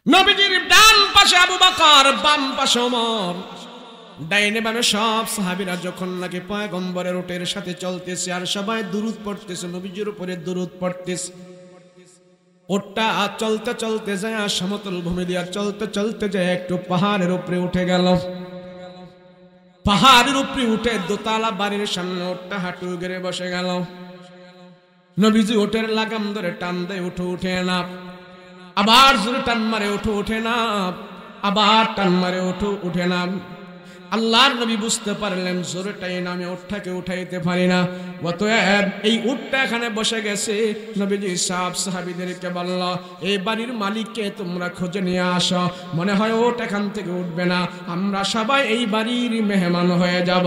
নবীজির ডান পাশে আবু বকর, বাম পাশে ওমর, ডাইনে বামে সব সাহাবীরা যখন নাকি পয়গম্বরের উটের সাথে চলতেছে আর সবাই দুরূদ পড়তেছে, নবীজির উপরে দুরূদ পড়তেছে। ওটটা চলতে চলতে যায় সমতল ভূমি দিয়া চলতে চলতে যায় একটু পাহাড়ের উপরে উঠে গেল। পাহাড়ের উপরে উঠে দোতলা বাড়ির সামনে ওটটা হাঁটু গেড়ে বসে গেল। নবীজি ওটের লাগাম ধরে টান দেয়, উঠে উঠে না, আবার জোরে টান মারে, উঠে উঠে না, আবার টান মারে, উঠে উঠে না। আল্লাহর নবী বুঝতে পারলেন জোরে টাইনা আমি উটটাকে উঠাইতে পারি না, অতএব এই উটটা এখানে বসে গেছে। নবীজি সব সাহাবীদেরকে বলল, এই বাড়ির মালিককে তোমরা খুঁজে নিয়ে আসো, মনে হয় ওট এখান থেকে উঠবে না, আমরা সবাই এই বাড়ির মেহমান হয়ে যাব।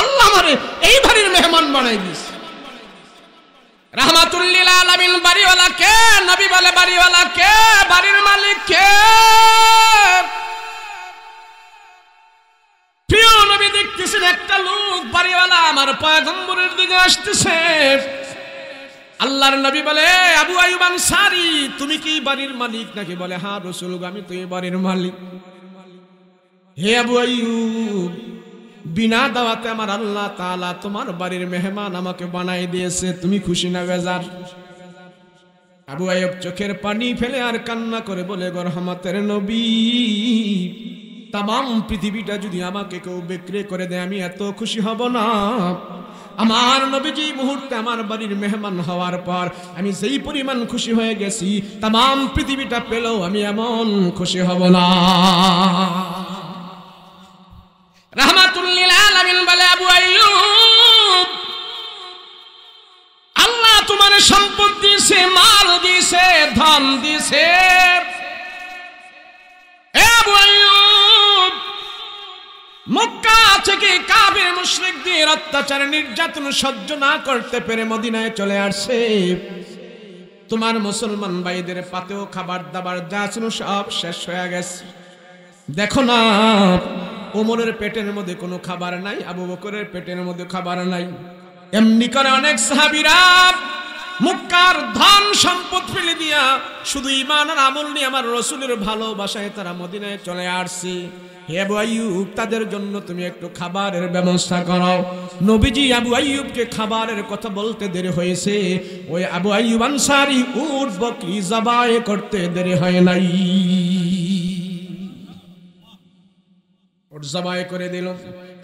আল্লাহ আমারে এই বাড়ির মেহমান বানাই দিস। রাহমাতুল লিল আলামিন বাড়িওয়ালা কে? নবী বলে বাড়িওয়ালা কে? বাড়ির মালিক কে? প্রিয় নবী দেখতেছেন একটা লোক বাড়িওয়ালা আমার পয়গম্বরের দিকে আসতেছে। আল্লাহর নবী বলে, আবু আইয়ুব আনসারী, তুমি কি বাড়ির মালিক নাকি? বলে, হ্যাঁ রাসূল, আমি তো এই বাড়ির মালিক। হে আবু আইয়ুব, বিনা দাওয়াতে আমার আল্লাহ তাআলা তোমার বাড়ির মেহমান আমাকে বানাই দিয়েছে, তুমি খুশি না বেজার? আবু আইয়ুব চোখের পানি ফেলে আর কান্না করে বলে, গো রহমতের নবী, তাম পৃথিবীটা যদি আমাকে কেউ বিক্রি করে দেয় আমি এত খুশি হব না। আমার নবীজি মুহূর্তে আমার বাড়ির মেহমান হওয়ার পর আমি যেই পরিমাণ খুশি হয়ে গেছি, তাম পৃথিবীটা পেলেও আমি এমন খুশি হব না। রাহমাতুল লিল আলামিন বলে, আবু আইয়ুব, আল্লাহ তোমার সম্পদ দিয়েছে, মাল দিয়েছে, ধন দিয়েছে। আবু আইয়ুব, মক্কা থেকে কাফির মুশরিকদের অত্যাচার নির্যাতন সহ্য না করতে পেরে মদিনায় চলে আসছে। তোমার মুসলমান ভাইদের পাতেও খাবার দাবার যা ছিল সব শেষ হয়ে গেছে। দেখো না, ওমরের পেটের মধ্যে কোনো খাবার নাই, আবু বকরের পেটের মধ্যে খাবার নাই। এমনি করে অনেক সাহাবীরা মক্কার ধন সম্পদ ফেলে দিয়া শুধু ঈমান আর আমল নিয়ে আমার রাসূলের ভালোবাসায় তারা মদিনায় চলে আসছে। হে আবু আইয়ুব, তাদের জন্য তুমি একটু খাবারের ব্যবস্থা করো। নবীজি আবু আইয়ুবকে খাবারের কথা বলতে দেরি হয়েছে, ওই আবু আইয়ুব আনসারী উট বকরি জবাই করতে দেরি হয় নাই, জবাই করে দিল।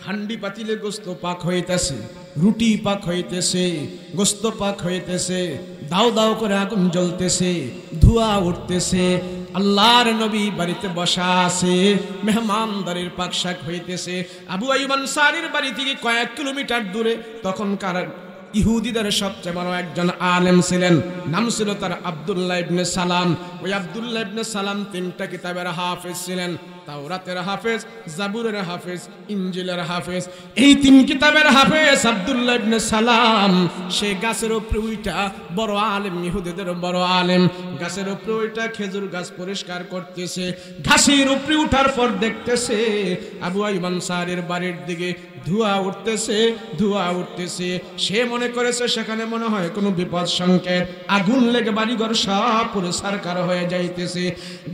হান্ডি পাতিলে গোস্ত পাক হইতেছে, রুটি পাক হইতেছে, গোস্ত পাক হইতেছে, দাও দাও করে আগুন জ্বলতেছে, ধোঁয়া উঠতেছে। আল্লাহর নবী বাড়িতে বসা আছে, মেহমানদারির পাক শাক হইতেছে। আবু আইয়ুব আনসারীর বাড়ি থেকে কয়েক কিলোমিটার দূরে তখনকার ইহুদিদের সবচেয়ে বড় একজন আলেম ছিলেন, নাম ছিল তার আব্দুল্লাহ ইবনে সালাম। ওই আব্দুল্লাহ ইবনে সালাম তিনটা কিতাবের হাফেজ ছিলেন, তাওরাতের হাফেজ, জাবুরের হাফেজ, ইনজিলের হাফেজ। এই তিন কিতাবের হাফেজ আব্দুল্লাহ ইবনে সালাম সে গাছের উপরে উইটা বড় আলেম, ইহুদিদের বড় আলেম। গাছের উপরে উইটা খেজুর গাছ পরিষ্কার করতেছে। ঘাসের উপরে উঠার পর দেখতেছে আবু আইয়ুব আনসারীর বাড়ির দিকে ধোঁয়া উঠতেছে, ধোঁয়া উঠতেছে। সে মনে করেছে সেখানে মনে হয় কোনো বিপদ সংকেত, আগুন লেগে বাড়িঘর সব পুরো সারকার হয়ে যাইতেছে।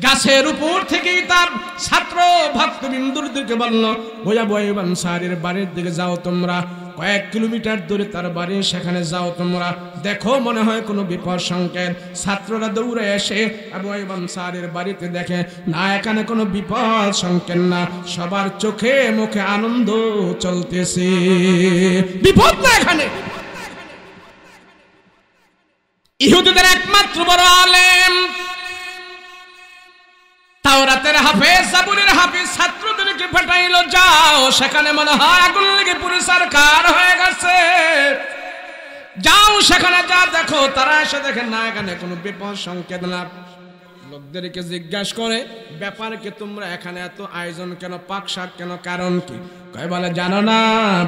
গাছের উপর থেকেই তার ছাত্র ভক্তবিন্দুর দিকে বলল, ওই আবু আইয়ুব আনসারীর বাড়ির দিকে যাও তোমরা, কয়েক কিলোমিটার দূরে তার বাড়ি, সেখানে যাও তোমরা, দেখো মনে হয় কোনো বিপদ সংকেত। ছাত্ররা দৌড়ে এসে আবু আইয়ুব আনসারীর বাড়িতে দেখে না, এখানে কোনো বিপদ সংকেত না, সবার চোখে মুখে আনন্দ চলতেছে, বিপদ না এখানে। ইহুদিদের একমাত্র বড় আলেম, তাওরাতের হাফেজ, জাবুরের হাফেজ ছাত্রদেরকে পাঠাইলো, যাও সেখানে মনে হয় আগুন লেগে পুরো সরকার হয়ে গেছে, যাও সেখানে যা দেখো। তারা এসে দেখে না, এখানে কোনো বিপদ সংকেত না। লোকদেরকে জিজ্ঞাসা করে, ব্যাপার কি, তোমরা এখানে এত আয়োজন কেন, পাক শাক কেন, কারণ কি? কয় বলে জানো না?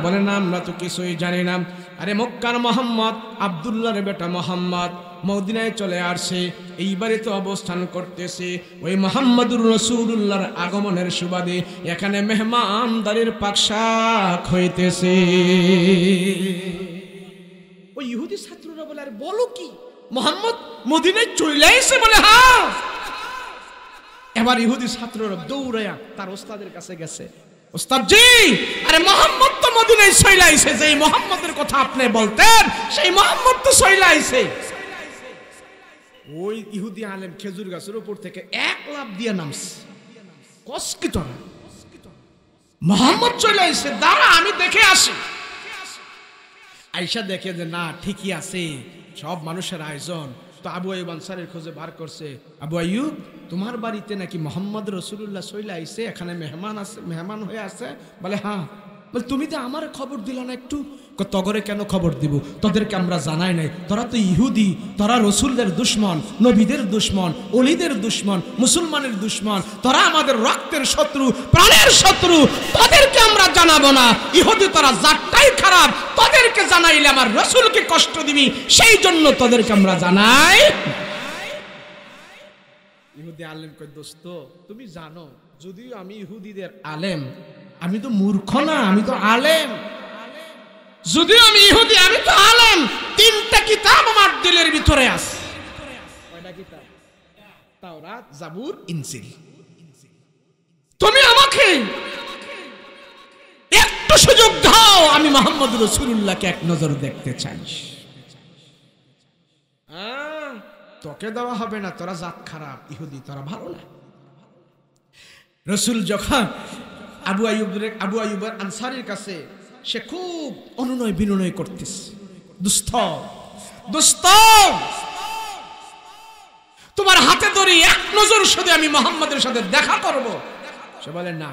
বলে না, আমরা তো কিছুই জানি না। আরে মক্কার মোহাম্মদ, আব্দুল্লাহর বেটা মোহাম্মদ মদিনায় চলে আসছে, এই বাড়িতে অবস্থান করতেছে। ওই মুহাম্মদুর রাসূলুল্লাহর আগমনের সুবাদে এখানে মেহমানদারির পাকশাক হইতেছে। ওই ইহুদি ছাত্ররা বলে, আর বলো কি, মুহাম্মদ মদিনায় চলে আসছে? বলে হ্যাঁ। এবার ইহুদি ছাত্ররা দৌড়ায়া তার ওস্তাদের কাছে গেছে, ওস্তাদ জি, আরে মোহাম্মদ তো মদিনায় চলে আইছে, যেই মোহাম্মদের কথা আপনি বলতেন সেই মোহাম্মদ তো চলে আইছে। ওই ইহুদি আলেম খেজুর গাছের উপর থেকে এক লাফ দিয়ে নামছে, কষ্টিত না, মোহাম্মদ চলে আইছে, দাঁড়া আমি দেখে আসি। আয়েশা দেখে যে না ঠিকই আছে, সব মানুষের আয়োজন। তো আবু আইয়ুব আনসারীর খোঁজে বার করছে, আবু আইয়ুব তোমার বাড়িতে নাকি মোহাম্মদ রাসূলুল্লাহ চলে আইছে, এখানে মেহমান আছে, মেহমান হয়ে আছে? বলে হ্যাঁ। বলে তুমি তো আমার খবর দিলা না একটু? তগরে কেন খবর দিব, তোদেরকে আমরা জানাই নাই, তোরা তো ইহুদি, তোরা রসুলদের দুশ্মন, নবীদের দুশ্মন, অলিদের দুশ্মন, মুসলমানের দুশ্মন, তোরা আমাদের রক্তের শত্রু, প্রাণের শত্রু, তোদেরকে আমরা জানাবো না। ইহুদি তোরা জাতটাই খারাপ, তোদেরকে জানাইলে আমার রসুলকে কষ্ট দিবি, সেই জন্য তোদেরকে আমরা জানাই। ইহুদি আলেম কই দোস্ত তুমি জানো যদিও আমি ইহুদিদের আলেম, আমি তো মূর্খ না, আমি তো আলেম। যদিও আমি ইহুদি, আমি তো আলেম। তিনটা কিতাব আমার দিলের ভিতরে আছে। কয়টা কিতাব? তাওরাত, জাবুর, ইনজিল। তুমি আমাকে একটু সুযোগ দাও, আমি মুহাম্মদ রাসূলুল্লাহকে এক নজর দেখতে চাই। তোকে দেওয়া হবে না, তোরা জাত খারাপ, ইহুদি তোরা ভালো না। রাসূল যখন আবু আইয়ুব আনসারীর কাছে, সে খুব অনুনয় বিনয় করতেছে, দুস্থ দুস্থ তোমার হাতে ধরে এক নজর শুধু আমি মুহাম্মাদের সাথে দেখা করব। সে বলে না।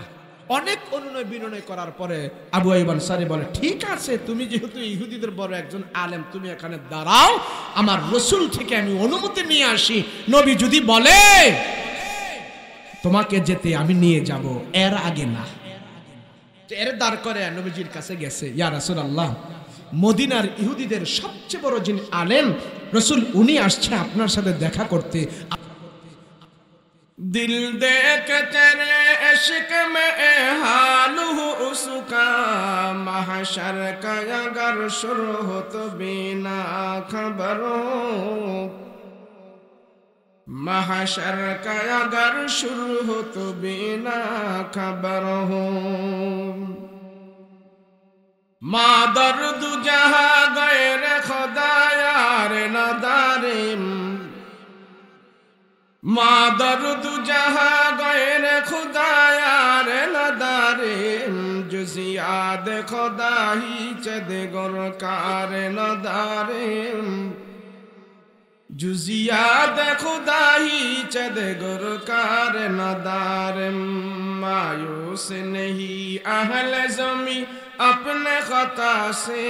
অনেক অনুনয় বিনয় করার পরে আবু আইয়ুব আনসারী বলে ঠিক আছে, তুমি যেহেতু ইহুদিদের বড় একজন আলেম, তুমি এখানে দাঁড়াও, আমার রাসূল থেকে আমি অনুমতি নিয়ে আসি, নবী যদি বলে তোমাকে যেতে আমি নিয়ে যাব, এর আগে না। এর দাঁড় করে নবীজির কাছে গেছে, ইয়া রাসূলুল্লাহ, মদিনার ইহুদিদের সবচেয়ে বড় যিনি আলেম রাসূল, উনি আসছে আপনার সাথে দেখা করতে। দিল দেখ তেরে ইশক মে হাল হু উসকা, মাহশর কা अगर शुरू हो तो बिना खबरों, महशर का अगर शुरू हो तो बिना खबर हो, माँ दर्द जहाँ गैर खुदा यार नदारिम, माँ दर्द जहाँ गैर खुदा यार नदारिम, जुज़ याद खुदा ही चद गुरकार नदारिम, जुज़ याद खुदा ही चद गुरकार नदारिम, मायूस नहीं अहल ज़मी अपने खता से,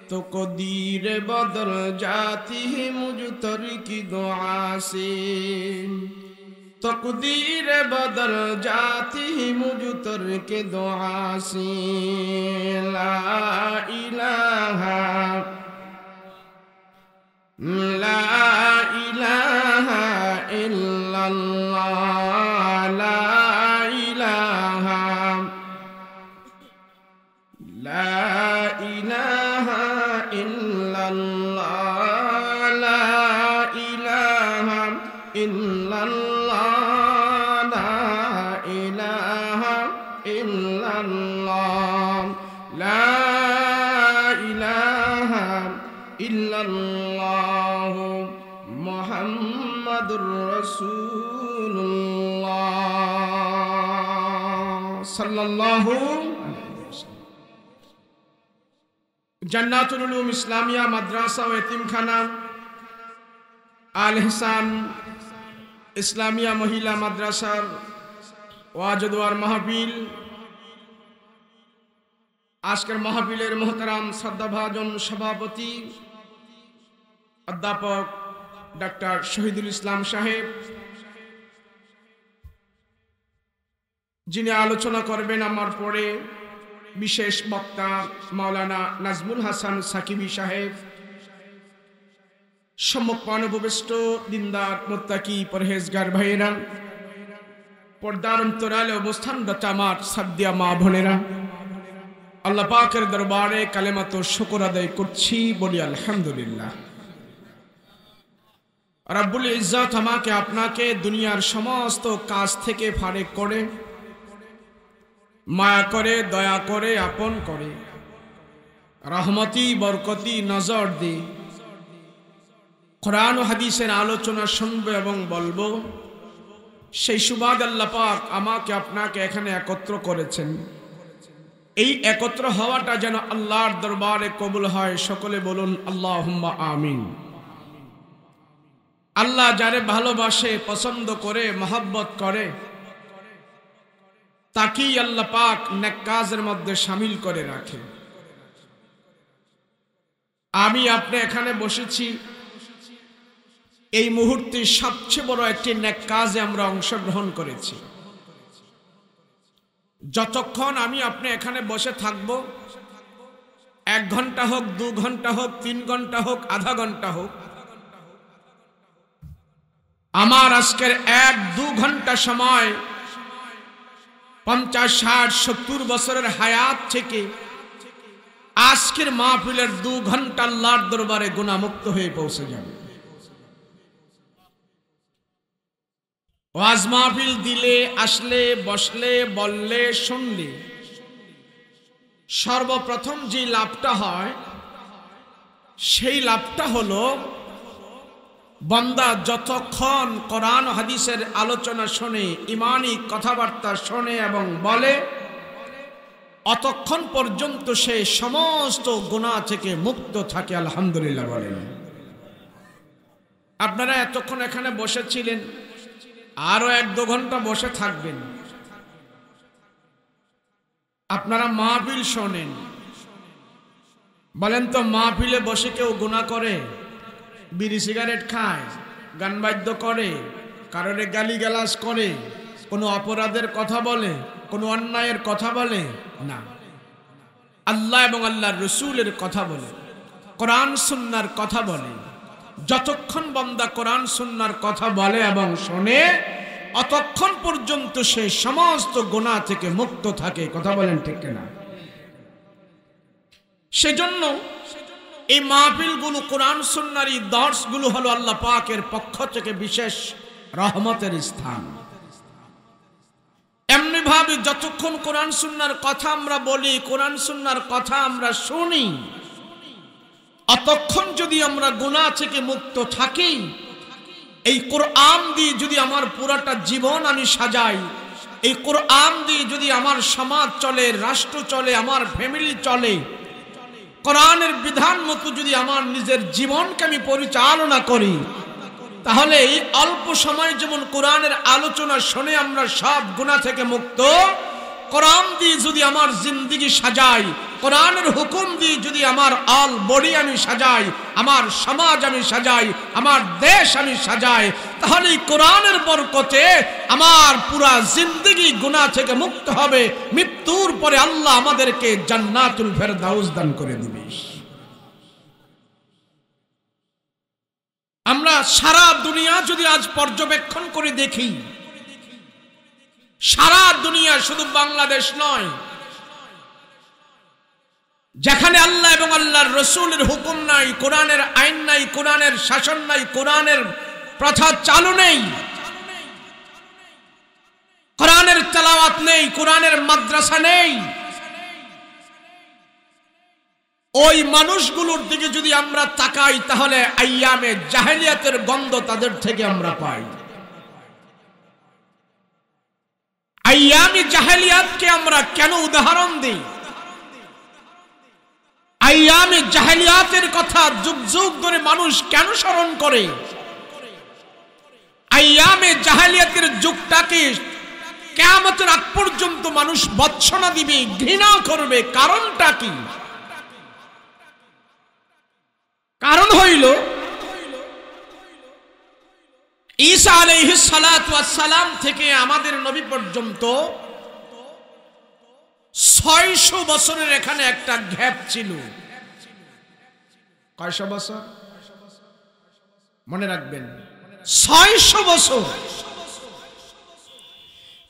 तो कदीर बदल जाती है मुझ तर की दुआ से, तकदीर बदल जाती है मुझ तर के दुआ से, ला इलाहा ला इलाहा इल्लल्लाह, ला इलाहा ला इलाहा इल्लल्लाह, ला इलाहा इल्लल्लाह, ला इलाहा इल्लल्लाह, ला इलाहा इल्लल्लाह, मुहम्मदुर रसूलुल्लाह सल्लल्लाहु। জান্নাতুল উলুম ইসলামিয়া মাদ্রাসা ও এতিমখানা, আল ইহসান ইসলামিয়া মহিলা মাদ্রাসার ওয়াজ দোয়ার মাহফিল। আজকের মাহফিলের মোহতারাম শ্রদ্ধাভাজন সভাপতি অধ্যাপক ডক্টর শহীদুল ইসলাম সাহেব, যিনি আলোচনা করবেন আমার পরে, বিশেষ বক্তা মাওলানা নাজমুল হাসান সাকিবি সাহেব, সম্মুখপানে উপবিষ্ট দিনদার মুত্তাকি পরহেজগার ভাইয়েরা, পর্দার অন্তরালে অবস্থানরত আমার সাদ্দিয়া মা বোনেরা, আল্লাহ পাকের দরবারে কালেমাত শুকর আদায় করছি, বলি আলহামদুলিল্লাহ। রব্বুল ইজ্জত আমাকে আপনাকে দুনিয়ার সমস্ত কাজ থেকে ফারেক করে, মায়া করে, দয়া করে, আপন করে, রহমতি বরকতি নজর দিয়ে কোরআন ও হাদিসের আলোচনা শুনবো এবং বলবো। সেই সুবাদ আল্লাহ পাক আমাকে আপনাকে এখানে একত্র করেছেন। এই একত্র হওয়াটা যেন আল্লাহর দরবারে কবুল হয়। সকলে বলুন আল্লাহুম্মা আমিন। আল্লাহ যারে ভালোবাসে, পছন্দ করে, মহব্বত করে, তাকেই আল্লাহ পাক নেক কাজের মধ্যে শামিল করে রাখে। আমি আপনি এখানে বসেছি, এই মুহূর্তে সবচেয়ে বড় একটি নেক কাজে আমরা অংশগ্রহণ করেছি। যতক্ষণ আমি আপনি এখানে বসে থাকব, 1 ঘন্টা হোক, 2 ঘন্টা হোক, 3 ঘন্টা হোক, আধা ঘন্টা হোক, আমার আজকের 1-2 ঘন্টা সময় 50, 60, 70 বছরের হায়াত থেকে আজকের মাহফিলের 2 ঘন্টা আল্লাহর দরবারে গুনাহমুক্ত হয়ে পৌঁছে যাবে। ওয়াজ মাহফিল দিলে, আসলে, বসলে, বললে, শুনলে সর্বপ্রথম যে লাভটা হয় সেই লাভটা হলো বান্দা যতক্ষণ কোরআন হাদিসের আলোচনা শোনে, ঈমানি কথাবার্তা শোনে এবং বলে, অতক্ষণ পর্যন্ত সে সমস্ত গুনাহ থেকে মুক্ত থাকে। আলহামদুলিল্লাহ বলেন। আপনারা এতক্ষণ এখানে বসেছিলেন, আরো 1-2 ঘন্টা বসে থাকবেন। আপনারা মাহফিল শোনেন, বলেন তো মাহফিলে বসে কেউ গুনাহ করে? বিড়ি সিগারেট খায়, গান বাদ্য করে, কারোরে গালিগালাজ করে, কোনো অপরাধের কথা বলে, কোনো অন্যায়ের কথা বলে না। আল্লাহ এবং আল্লাহর রাসূলের কথা বলে, কোরআন সুন্নাহর কথা বলে। যতক্ষণ বান্দা কোরআন সুন্নাহর কথা বলে এবং শোনে, অতক্ষণ পর্যন্ত সে সমস্ত গুনাহ থেকে মুক্ত থাকে। কথা বলেন ঠিক কিনা? সেজন্য এই মাহফিলগুলো, কোরআন সুন্নাহর এই দর্সগুলো হলো আল্লাহ পাকের পক্ষ থেকে বিশেষ রহমতের স্থান। এমনি ভাবে যতক্ষণ কোরআন সুন্নাহর কথা আমরা বলি, কোরআন সুন্নাহর কথা আমরা শুনি, অতক্ষণ যদি আমরা গুনাহ থেকে মুক্ত থাকি, এই কোরআন দিয়ে যদি আমার পুরাটা জীবন আমি সাজাই, এই কোরআন দিয়ে যদি আমার সমাজ চলে, রাষ্ট্র চলে, আমার ফ্যামিলি চলে, কোরআনের বিধান মতো যদি আমার নিজের জীবনকে আমি পরিচালনা করি, তাহলে এই অল্প সময় যেমন কোরআনের আলোচনা শুনে আমরা সব গুনাহ থেকে মুক্ত, কোরআন দিয়ে যদি আমার জিন্দেগি সাজাই, কোরআনের হুকুম দিয়ে যদি আমার অল বডি আমি সাজাই, আমার সমাজ আমি সাজাই, আমার দেশ আমি সাজাই, তাহলে কোরআনের বরকতে আমার পুরা জিন্দেগি গুনাহ থেকে মুক্ত হবে। মৃত্যুর পরে আল্লাহ আমাদেরকে জান্নাতুল ফেরদাউস দান করে দিবেন। আমরা সারা দুনিয়া যদি আজ পর্যবেক্ষণ করে দেখি, সারা দুনিয়া, শুধু বাংলাদেশ নয়, যেখানে আল্লাহ এবং আল্লাহর রাসূলের হুকুম নাই, কোরআনের আইন নাই, কোরআনের শাসন নাই, কোরআনের প্রথা চালু নেই, কোরআনের তেলাওয়াত নেই, কোরআনের মাদ্রাসা নেই, ওই মানুষগুলোর দিকে যদি আমরা তাকাই, তাহলে আইয়ামে জাহেলিয়াতের গন্ধ তাদের থেকে আমরা পাই। আইয়ামে জাহেলিয়াতকে আমরা কেন উদাহরণ দিই? আইয়ামে জাহেলিয়াতের কথা যুগ যুগ ধরে মানুষ কেন স্মরণ করে? আইয়ামে জাহেলিয়াতের যুগটাকে কিয়ামতের আগ পর্যন্ত মানুষ ভৎসনা দিবে, ঘৃণা করবে। কারণটা কি? কারণ হইল ঈসা আলাইহিস সালাতু ওয়াস সালাম থেকে আমাদের নবী পর্যন্ত 600 বছরের এখানে একটা গ্যাপ ছিল। কয়শো বছর? মনে রাখবেন, 600 বছর।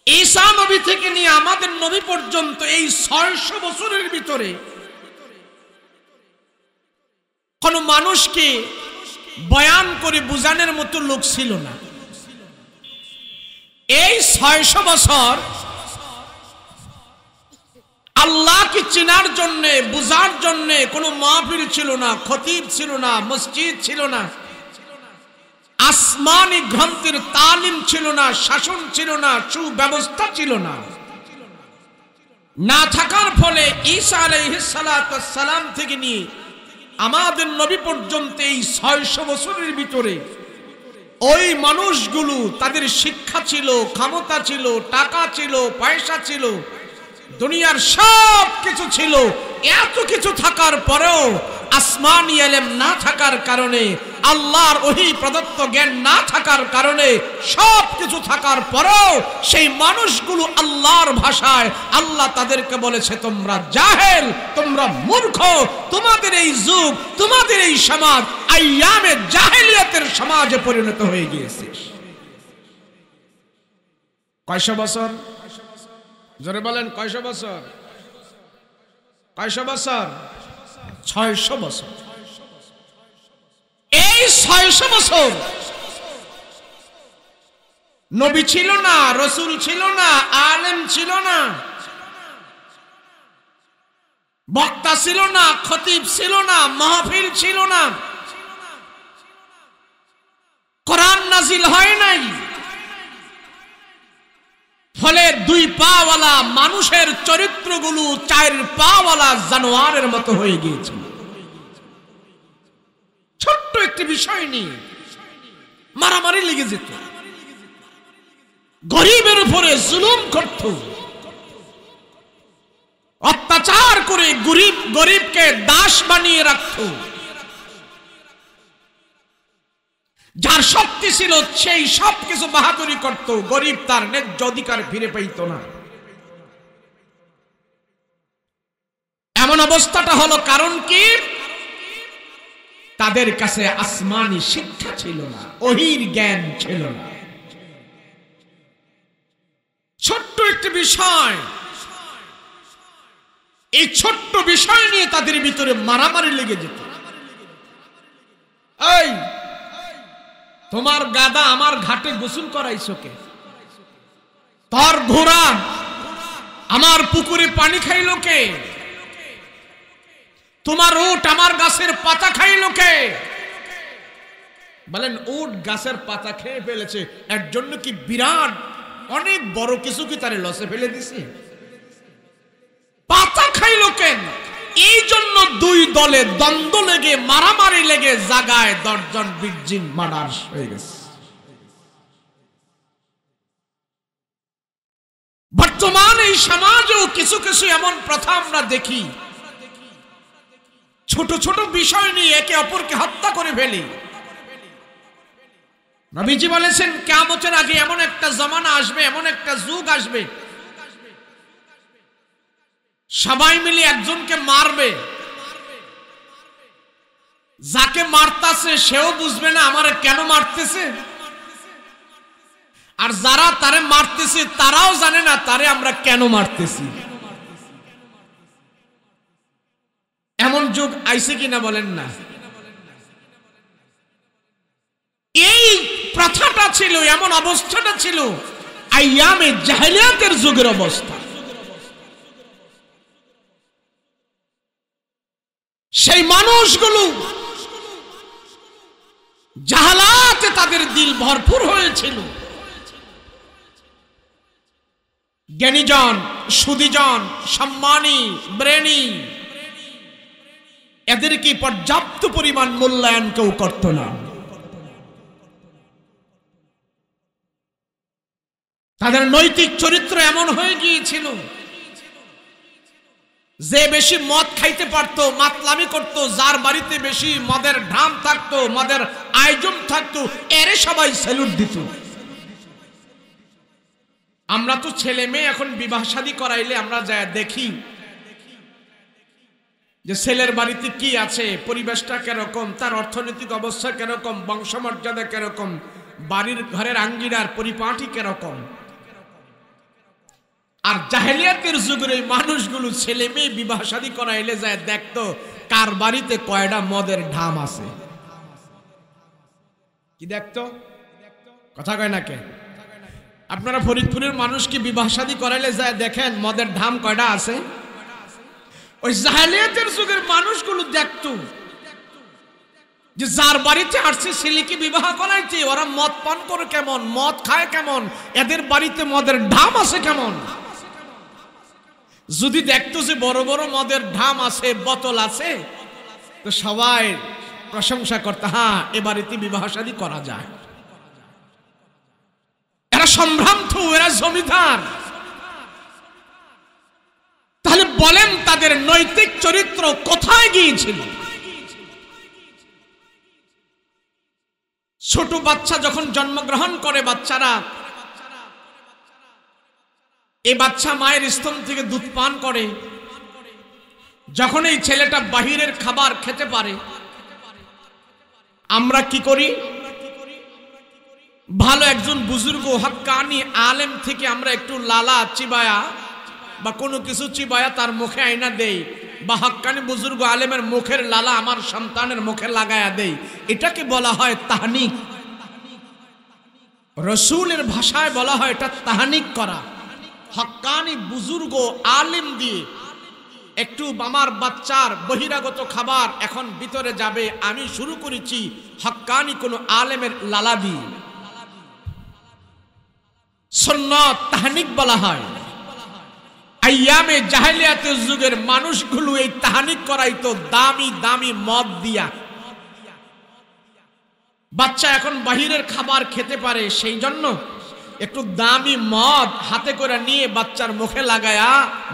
ঈসা নবী থেকে নিয়ে আমাদের নবী পর্যন্ত এই 600 বছরের ভিতরে কোন মানুষকে বয়ান করে বুঝানোর মতো লোক ছিল না। এই 600 বছর আল্লাহকে চেনার জন্য, বুঝার জন্য কোনো মাহফিল ছিল না, খতিব ছিল না, মসজিদ ছিল না, আসমানি গ্রন্থের তালিম ছিল না, শাসন ছিল না, সুব্যবস্থা ছিল না। না থাকার ফলে ঈসা আলাইহিস সালাতু ওয়াস সালাম থেকে নিয়ে আমাদের নবী পর্যন্ত এই 600 বছরের ভিতরে ওই মানুষগুলো, তাদের শিক্ষা ছিল, ক্ষমতা ছিল, টাকা ছিল, পয়সা ছিল, দুনিয়ার সব কিছু ছিল। এত কিছু থাকার পরেও আসমানি ইলম না থাকার কারণে, আল্লাহর ওহী প্রদত্ত জ্ঞান না থাকার কারণে, সব কিছু থাকার পরেও সেই মানুষগুলো আল্লাহর ভাষায় আল্লাহ তাদেরকে বলেছে, তোমরা জাহেল, তোমরা মূর্খ, তোমাদের এই যুগ, তোমাদের এই সমাজ আইয়ামে জাহেলিয়াতের সমাজে পরিণত হয়ে গিয়েছে। কয়শো বছর? জোরে বলেন, কয়শো বছর? কয়শো বছর? 600 বছর। এই 600 বছর নবী ছিল না, রসুল ছিল না, আলেম ছিল না, বক্তা ছিল না, খতিব ছিল না, মাহফিল ছিল না, কোরআন নাজিল হয় নাই। ফলে 2 পাওয়ালা মানুষের চরিত্রগুলো 4 পাওয়ালা জানোয়ারের মতো হয়ে গিয়েছে। ছোট্ট একটি বিষয় নিয়ে মারামারি লেগে যেত, গরিবের উপরে জুলুম করত, অত্যাচার করে গরিবকে দাস বানিয়ে রাখত। যার শক্তি ছিল সেই সব কিছু বাহাদুরি করত, গরিব তার ন্যায্য অধিকার ফিরে পাইত না। এমন অবস্থাটা হলো কারণ কি? তাদের কাছে আসমানি শিক্ষা ছিল না, ওহীর জ্ঞান ছিল না। ছোট্ট একটি বিষয়, এই ছোট্ট বিষয় নিয়ে তাদের ভিতরে মারামারি লেগে যেত। এই তোমার গাদা আমার ঘাটে গোসল করাইছো কে? তোর ঘোড়া আমার পুকুরে পানি খাইলো কে? তোমার উট আমার গাছের পাতা খাইলো কে? বলেন, উট গাছের পাতা খেয়ে ফেলেছে, এর জন্য কি বিরাট অনেক বড় কিছু কি তারে লসে ফেলে দিছে? পাতা খাইলো কেন? এই জন্য 2 দলে দ্বন্দ্ব লেগে, মারামারি লেগে জাগায় 10 জন 20 জন মার্ডার হয়ে গেছে। বর্তমানে এই সমাজেও কিছু কিছু এমন প্রথা আমরা দেখি, ছোট ছোট বিষয় নিয়ে একে অপরকে হত্যা করে ফেলি। নবীজি বলেছেন, কিয়ামতের আগে এমন একটা জমানা আসবে, এমন একটা যুগ আসবে, সবাই মিলে একজনকে মারবে, যাকে মারতাছে সেও বুঝবে না আমারে কেন মারতেছে, আর যারা তারে মারতেছে তারাও জানে না তারে আমরা কেন মারতেছি। এমন যুগ আইছে কিনা বলেন না? এই প্রথাটা ছিল, এমন অবস্থাটা ছিল আইয়ামে জাহেলিয়াতের যুগের অবস্থা। সেই মানুষগুলো জাহালাতে তাদের দিল ভরপুর হয়েছিল। জ্ঞানীজন, সুদীজন, সম্মানী, ব্রেনী, এদেরকে পর্যাপ্ত পরিমাণ মূল্যায়ন কেউ করত না। তাদের নৈতিক চরিত্র এমন হয়ে গিয়েছিল যে বেশি মদ খাইতে পারত, মাতলামি করত, যার বাড়িতে বেশি মদের ঢাম থাকতো, মদের আয়োজন থাকতো, এরে সবাই স্যালুট দিত। আমরা তো ছেলে মেয়ে এখন বিবাহ শাদী করাইলে আমরা যা দেখি যে ছেলের বাড়িতে কি আছে, পরিবেশটা কিরকম, তার অর্থনৈতিক অবস্থা কিরকম, বংশমর্যাদা কিরকম, বাড়ির ঘরের আঙ্গিনার পরিপাটি কিরকম। আর জাহেলিয়াতের যুগের এই মানুষগুলো ছেলে মেয়ে বিবাহ শাদী করাইলে যায় দেখতো কার বাড়িতে কয়টা মদের ঢাম আছে। কি দেখতো? কথা কয় না কে? আপনারা ফরিদপুরের মানুষ কি বিবাহ শাদী করাইলে যায় দেখেন মদের ধাম কয়টা আছে? ওই জাহেলিয়াতের যুগের মানুষগুলো দেখতো যে যার বাড়িতে আসছে ছেলেকে বিবাহ করাইছে, ওরা মদ পান করে কেমন, মদ খায় কেমন, এদের বাড়িতে মদের ধাম আছে কেমন। যদি দেখতো যে বড় বড় মদের ধাম আছে, বোতল আছে, তো সবাই প্রশংসা করতে, হ্যাঁ এ বাড়িতে বিবাহ শাদী করা যায়। এরা সম্ভ্রান্ত, এরা জমিদার। তাহলে বলেন তাদের নৈতিক চরিত্র কোথায় গিয়েছিল? ছোট বাচ্চা যখন জন্মগ্রহণ করে, বাচ্চারা, এই বাচ্চা মায়ের স্তন থেকে দুধ পান করে। যখন এই ছেলেটা বাহিরের খাবার খেতে পারে, আমরা কি করি? ভালো একজন বুজুর্গ হক্কানি আলেম থেকে আমরা একটু লালা চিবায়া বা কোনো কিছু চিবায়া তার মুখে আইনা দেই, বা হক্কানি বুজুর্গ আলেমের মুখের লালা আমার সন্তানের মুখে লাগায়া দেই। এটাকে বলা হয় তাহনিক। রসুলের ভাষায় বলা হয় এটা তাহনিক করা। হক্কানি বুজুর্গ আলেম দিয়ে একটু আমার বাচ্চার বহিরাগত খাবার এখন ভিতরে যাবে, আমি শুরু করেছি হক্কানি কোন আলেমের লালা দিয়ে। সুন্নাত তাহনিক বলা হয়। আইয়ামে জাহেলিয়াতের যুগের মানুষগুলো এই তাহনিক করাইতো দামি দামি মদ দিয়া। বাচ্চা এখন বাহিরের খাবার খেতে পারে, সেই জন্য একটু দামি মদ হাতে করে নিয়ে বাচ্চার মুখে লাগায়া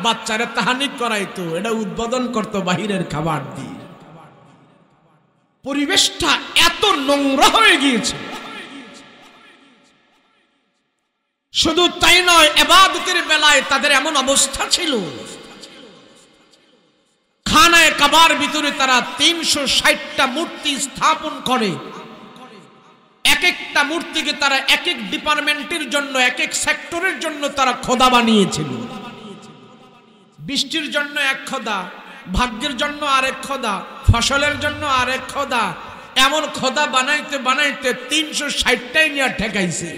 বাচ্চারে তাহনিক করাইতো, এটা উদ্বোধন করতো বাহিরের খাবার দিয়ে। পরিবেশটা এত নোংরা হয়ে গিয়েছে। শুধু তাই নয়, ইবাদতের বেলায় তাদের এমন অবস্থা ছিল, খানায়ে কাবার ভিতরে তারা ৩৬০টা মূর্তি স্থাপন করে। এক একটা মূর্তিকে তারা এক এক ডিপার্টমেন্টের জন্য, এক এক সেক্টরের জন্য তারা খোদা বানিয়েছিল। বৃষ্টির জন্য এক খোদা, ভাগ্যের জন্য আরেক খোদা, ফসলের জন্য আরেক খোদা, এমন খোদা বানাইতে বানাইতে ৩৬০টাই নিয়ে ঠেকাইছে।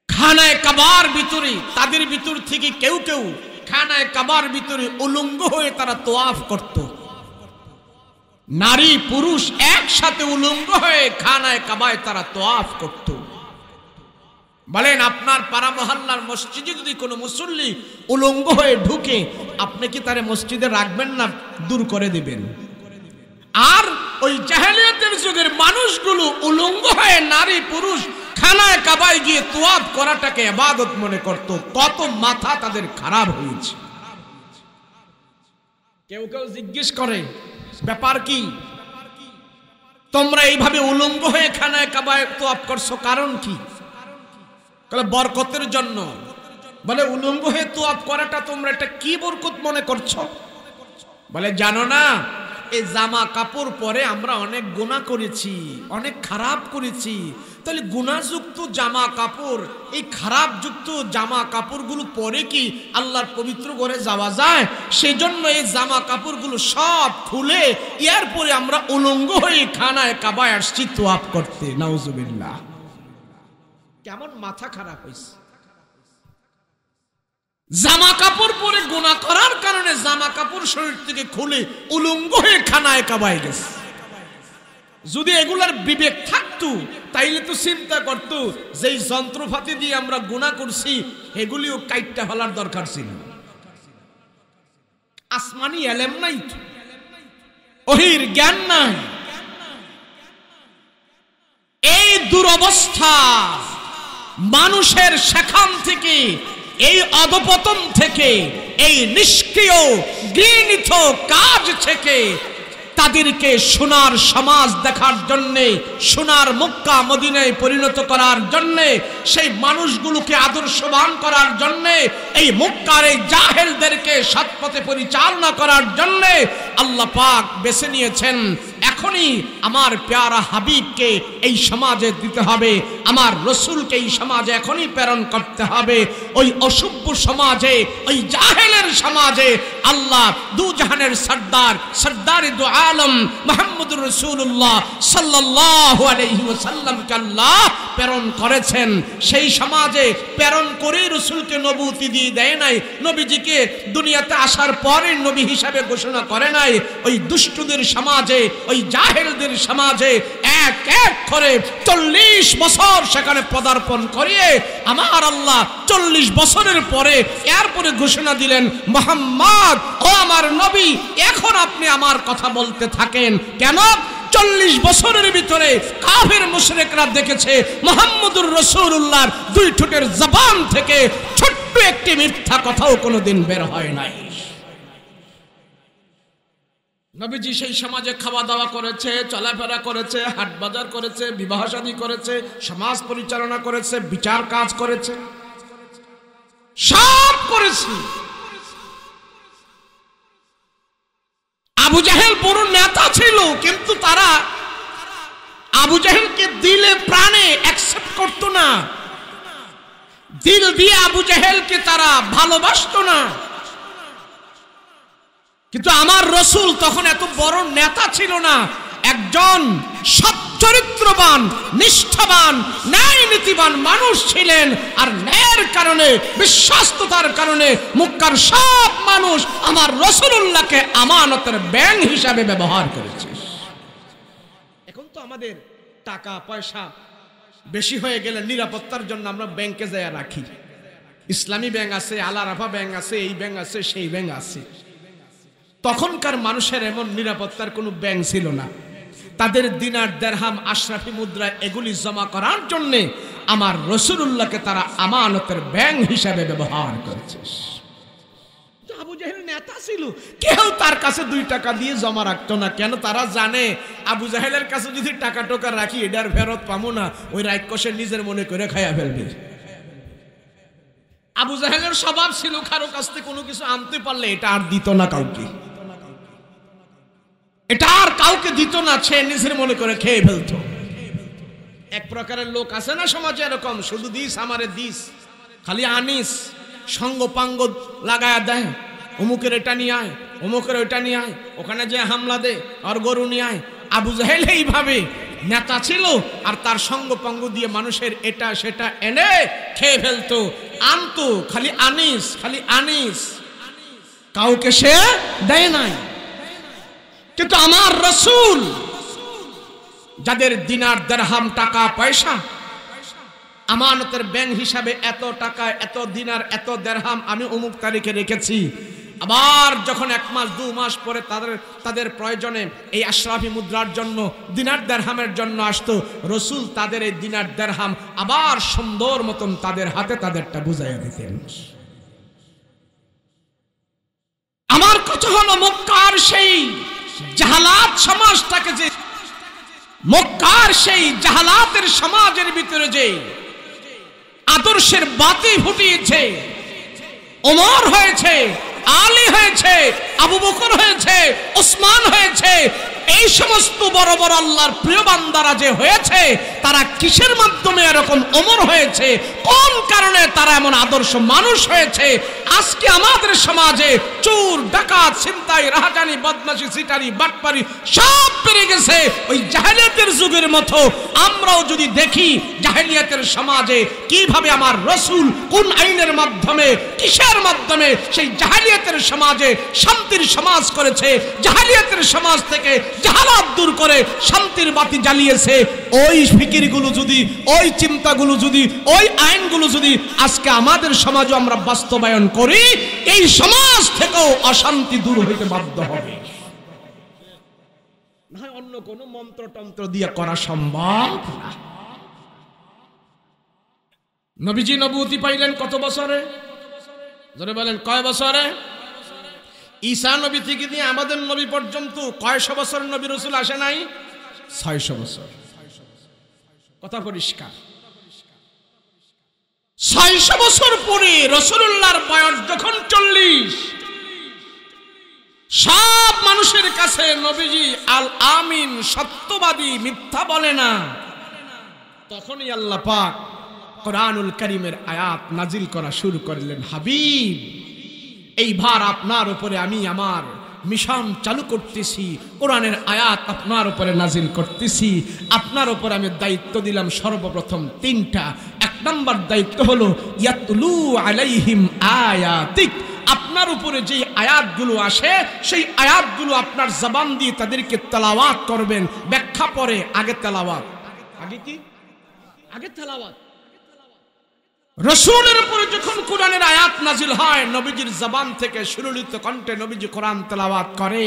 খানায়ে কাবার ভিতরে তাদের ভিতর থেকে কেউ কেউ খানায়ে কাবার ভিতরে উলঙ্গ হয়ে তারা তোয়াফ করত। নারী পুরুষ একসাথে উলঙ্গ হয়ে খানায়ে কাবায় তারা তোয়াফ করত। বলেন আপনার পাড়া মহল্লার মসজিদে যদি কোনো মুসল্লি উলঙ্গ হয়ে ঢুকে, আপনি কি তারে মসজিদে রাখবেন না দূর করে দিবেন? আর ওই জাহেলিয়াতের যুগের মানুষগুলো উলঙ্গ হয়ে নারী পুরুষ খানায়ে কাবায় গিয়ে তোয়াফ করাটাকে ইবাদত মনে করত। কত মাথা তাদের খারাপ হয়েছে। কেউ কেউ জিজ্ঞেস করে, ব্যাপার কি? তোমরা এইভাবে উলঙ্গ হয়ে খানায়ে কাবায় তোয়াফ করছো, কারণ কি? বলে বরকতের জন্য। বলে উলঙ্গ হয়ে তোয়াফ করাটা তোমরা এটা কি বরকত মনে করছো? বলে জানো না, এই জামা কাপড় পরে আমরা অনেক গুনাহ করেছি, অনেক খারাপ করেছি। তাহলে গুনাহযুক্ত জামা কাপড়, এই খারাপ যুক্ত জামা কাপড়গুলো পরে কি আল্লাহর পবিত্র ঘরে যাওয়া যায়? সেই জন্য এই জামা কাপড়গুলো সব খুলে এরপরে আমরা উলঙ্গ হয়ে খানায়ে কাবায় আসছি তোয়াফ করতে। নাউজুবিল্লাহ। কেমন মাথা খারাপ হয়েছে। জামা কাপড় পরে গুনাহ করার কারণে জামা কাপড় শরীর থেকে খুলে উলঙ্গ হয়ে খানায়ে কাবায় গেছে। যদি এগুলার বিবেক থাকতো তাইলে তো চিন্তা করতো যে যন্ত্রপাতি দিয়ে আমরা গুনাহ করছি এগুলিও কাইটটা ফেলার দরকার ছিল। আসমানি এলেম নাই, ওহির জ্ঞান নাই। এই দুরবস্থা মানুষের সেখান থেকে, এই অধপতন থেকে, এই নিষ্ক্রিয় ঘৃণিত কাজ থেকে তাদেরকে সোনার সমাজ দেখার জন্যে, সোনার মক্কা মদিনায় পরিণত করার জন্যে, সেই মানুষগুলোকে আদর্শবান করার জন্যে, এই মক্কার এই জাহেলদেরকে সৎপথে পরিচালনা করার জন্যে আল্লাহ পাক বেছে নিয়েছেন এখনই আমার প্যারা হাবিবকে এই সমাজে দিতে হবে, আমার রসুলকে এই সমাজে এখনই প্রেরণ করতে হবে। ওই অসভ্য সমাজে, ওই জাহেলের সমাজে আল্লাহ দু জাহানের সর্দার, সর্দারে দু আলম মুহাম্মদুর রাসূলুল্লাহ সাল্লাল্লাহু আলাইহি ওয়াসাল্লামকে আল্লাহ প্রেরণ করেছেন। সেই সমাজে প্রেরণ করে রসুলকে নবুয়তি দিয়ে দেয় নাই, নবীজিকে দুনিয়াতে আসার পরে নবী হিসাবে ঘোষণা করে নাই। ওই দুষ্টদের সমাজে, ওই জাহেলদের সমাজে এক এক করে 40 বছর সেখানে পদার্পণ করিয়ে আমার আল্লাহ 40 বছরের পরে এরপরে ঘোষণা দিলেন, মুহাম্মদ ও আমার নবী, এখন আপনি আমার কথা বলতে থাকেন। কেন? 40 বছরের ভিতরে কাফের মুশরিকরা দেখেছে মুহাম্মদুর রাসূলুল্লাহর দুই ঠোঁটের জবান থেকে ছোট্ট একটি মিথ্যা কথাও কোনোদিন বের হয় নাই। নবীজি সেই সমাজে খাওয়া দাওয়া করেছে, চলাফেরা করেছে, হাট বাজার করেছে, বিবাহ শাদী করেছে, সমাজ পরিচালনা করেছে, বিচার কাজ করেছে, সব করেছে। আবু জাহেল বড় নেতা ছিল, কিন্তু তারা আবু জাহেলকে দিলে প্রাণে অ্যাকসেপ্ট করত না, দিল দিয়ে আবু জাহেলকে তারা ভালোবাসতো না। কিন্তু আমার রসুল তখন এত বড় নেতা ছিল না, একজন সচ্চরিত্রবান, নিষ্ঠাবান, ন্যায় নীতিবান মানুষ ছিলেন। আর ন্যায়ের কারণে, বিশ্বস্ততার কারণে মক্কার সব মানুষ আমার রাসূলুল্লাহকে আমানতের ব্যাংক হিসাবে ব্যবহার করেছে। এখন তো আমাদের টাকা পয়সা বেশি হয়ে গেলে নিরাপত্তার জন্য আমরা ব্যাংকে যায় রাখি। ইসলামী ব্যাংক আছে, আল আরাফা ব্যাংক আছে, এই ব্যাংক আছে, সেই ব্যাংক আছে। তখনকার মানুষের এমন নিরাপত্তার কোনো ব্যাংক ছিল না। তাদের দিনার, দিরহাম, আশরাফি মুদ্রা এগুলি জমা করার জন্য আমার রাসূলুল্লাহকে তারা আমানতের ব্যাংক হিসাবে ব্যবহার করেছে। আবু জাহেল নেতা ছিল, কেউ তার কাছে 2 টাকা দিয়ে জমা রাখতো না। কেন? তারা জানে আবু জাহেলের কাছে যদি টাকা টোকা রাখি এটার ফেরত পাবো না, ওই রাক্ষসে নিজের মনে করে খাইয়া ফেলবে। আবু জাহেলের স্বভাব ছিল কারো কাছ থেকে কোনো কিছু আনতে পারলে এটা আর দিত না কাউকে, এটা আর কাউকে দিত না, সে নিজের মনে করে খেয়ে ফেলতো। এক প্রকারের লোক আছে না সমাজে এরকম, শুধু দিস আমারে দিস, খালি আনিস, সঙ্গ পাঙ্গ লাগায়া দেয়, অমুকের এটা নিয়ে আয়, অমুকের ওইটা নিয়ে আয়, ওখানে যে হামলা দে আর গরু নিয়ে আয়। আবু জাহেল এইভাবে নেতা ছিল, আর তার সঙ্গ পাঙ্গ দিয়ে মানুষের এটা সেটা এনে খেয়ে ফেলতো, আনতো, খালি আনিস, খালি আনিস, কাউকে সে দেয় নাই। কিন্তু আমার রাসূল, যাদের দিনার, দিরহাম, টাকা পয়সা আমানতের ব্যাংক হিসাবে এত টাকা, এত দিনার, এত দিরহাম আমি অমুক তারিখে রেখেছি, আবার যখন 1 মাস 2 মাস পরে তাদের প্রয়োজনে এই আশরাফি মুদ্রার জন্য, দিনার দিরহামের জন্য আসতো, রাসূল তাদের এই দিনার দিরহাম আবার সুন্দর মতন তাদের হাতে তাদেরটা বুঝাইয়া দিতেন। আমার কথা হলো, মক্কার সেই জাহালাত সমাজটাকে, যে মক্কার সেই জাহালাতের সমাজের ভিতরে যে আদর্শের বাতি ফুটিয়েছে, ওমর হয়েছে, আলী হয়েছে, আবু বকর হয়েছে, ওসমান হয়েছে, এই সমস্ত বড় বড় আল্লাহর প্রিয় বান্দারা যে হয়েছে, তারা কিসের মাধ্যমে এরকম ওমর হয়েছে, কোন কারণে তারা এমন আদর্শ মানুষ হয়েছে? আজকে আমাদের সমাজে চোর, ডাকাত, ছিনতাই, রাহাজানি, বদমাশি, সিটারি, বাটপারি সব বেড়ে গেছে। ওই জাহেলিয়াতের যুগের মতো আমরাও যদি দেখি জাহেলিয়াতের সমাজে কিভাবে আমার রাসূল কোন আইনের মাধ্যমে, কিসের মাধ্যমে সেই জাহেলিয়াতের সমাজে শান্তির সমাজ করেছে, জাহেলিয়াতের সমাজ থেকে জাহালাত দূর করে শান্তির বাতি জ্বালিয়েছে, ওই ফিকিরগুলো যদি, ওই চিন্তাগুলো যদি, ওই আইনগুলো যদি আজকে আমাদের সমাজে আমরা বাস্তবায়ন করি, এই সমাজ থেকেও অশান্তি দূর হইতে বাধ্য হবে। না অন্য কোন মন্ত্রতন্ত্র দিয়ে করা সম্ভব না। নবীজি নবুয়তি পাইলেন কত বছরে? জোরে বলেন, কয় বছরে? ঈসা নবী থেকে দিয়ে আমাদের নবী পর্যন্ত কয়শো বছর নবী রাসূল আসে নাই? 600 বছর। কথা পরিষ্কার। 600 বছর পরে রাসূলুল্লাহর বয়স যখন 40, সব মানুষের কাছে নবীজি আল আমিন, সত্যবাদী, মিথ্যা বলে না। তখনই আল্লাহ পাক কোরআনুল কারীমের আয়াত নাজিল করা শুরু করলেন। হাবিব, এইবার আপনার উপরে আমি আমার মিশন চালু করতেছি, কোরআনের আয়াত আপনার উপরে নাজিল করতেছি। আপনার উপরে আমি দায়িত্ব দিলাম সর্বপ্রথম তিনটা। এক নম্বর দায়িত্ব হলো ইয়াতলু আলাইহিম আয়াতিক, আপনার উপরে যে আয়াতগুলো আসে সেই আয়াতগুলো আপনার জবান দিয়ে তাদেরকে তেলাওয়াত করবেন। ব্যাখ্যা পরে, আগে তেলাওয়াত। আগে কি? আগে তেলাওয়াত। রাসূলের উপরে যখন কোরআনের আয়াত নাজিল হয়, নবীজির জবান থেকে সুললিত কণ্ঠে নবীজি কোরআন তেলাওয়াত করে।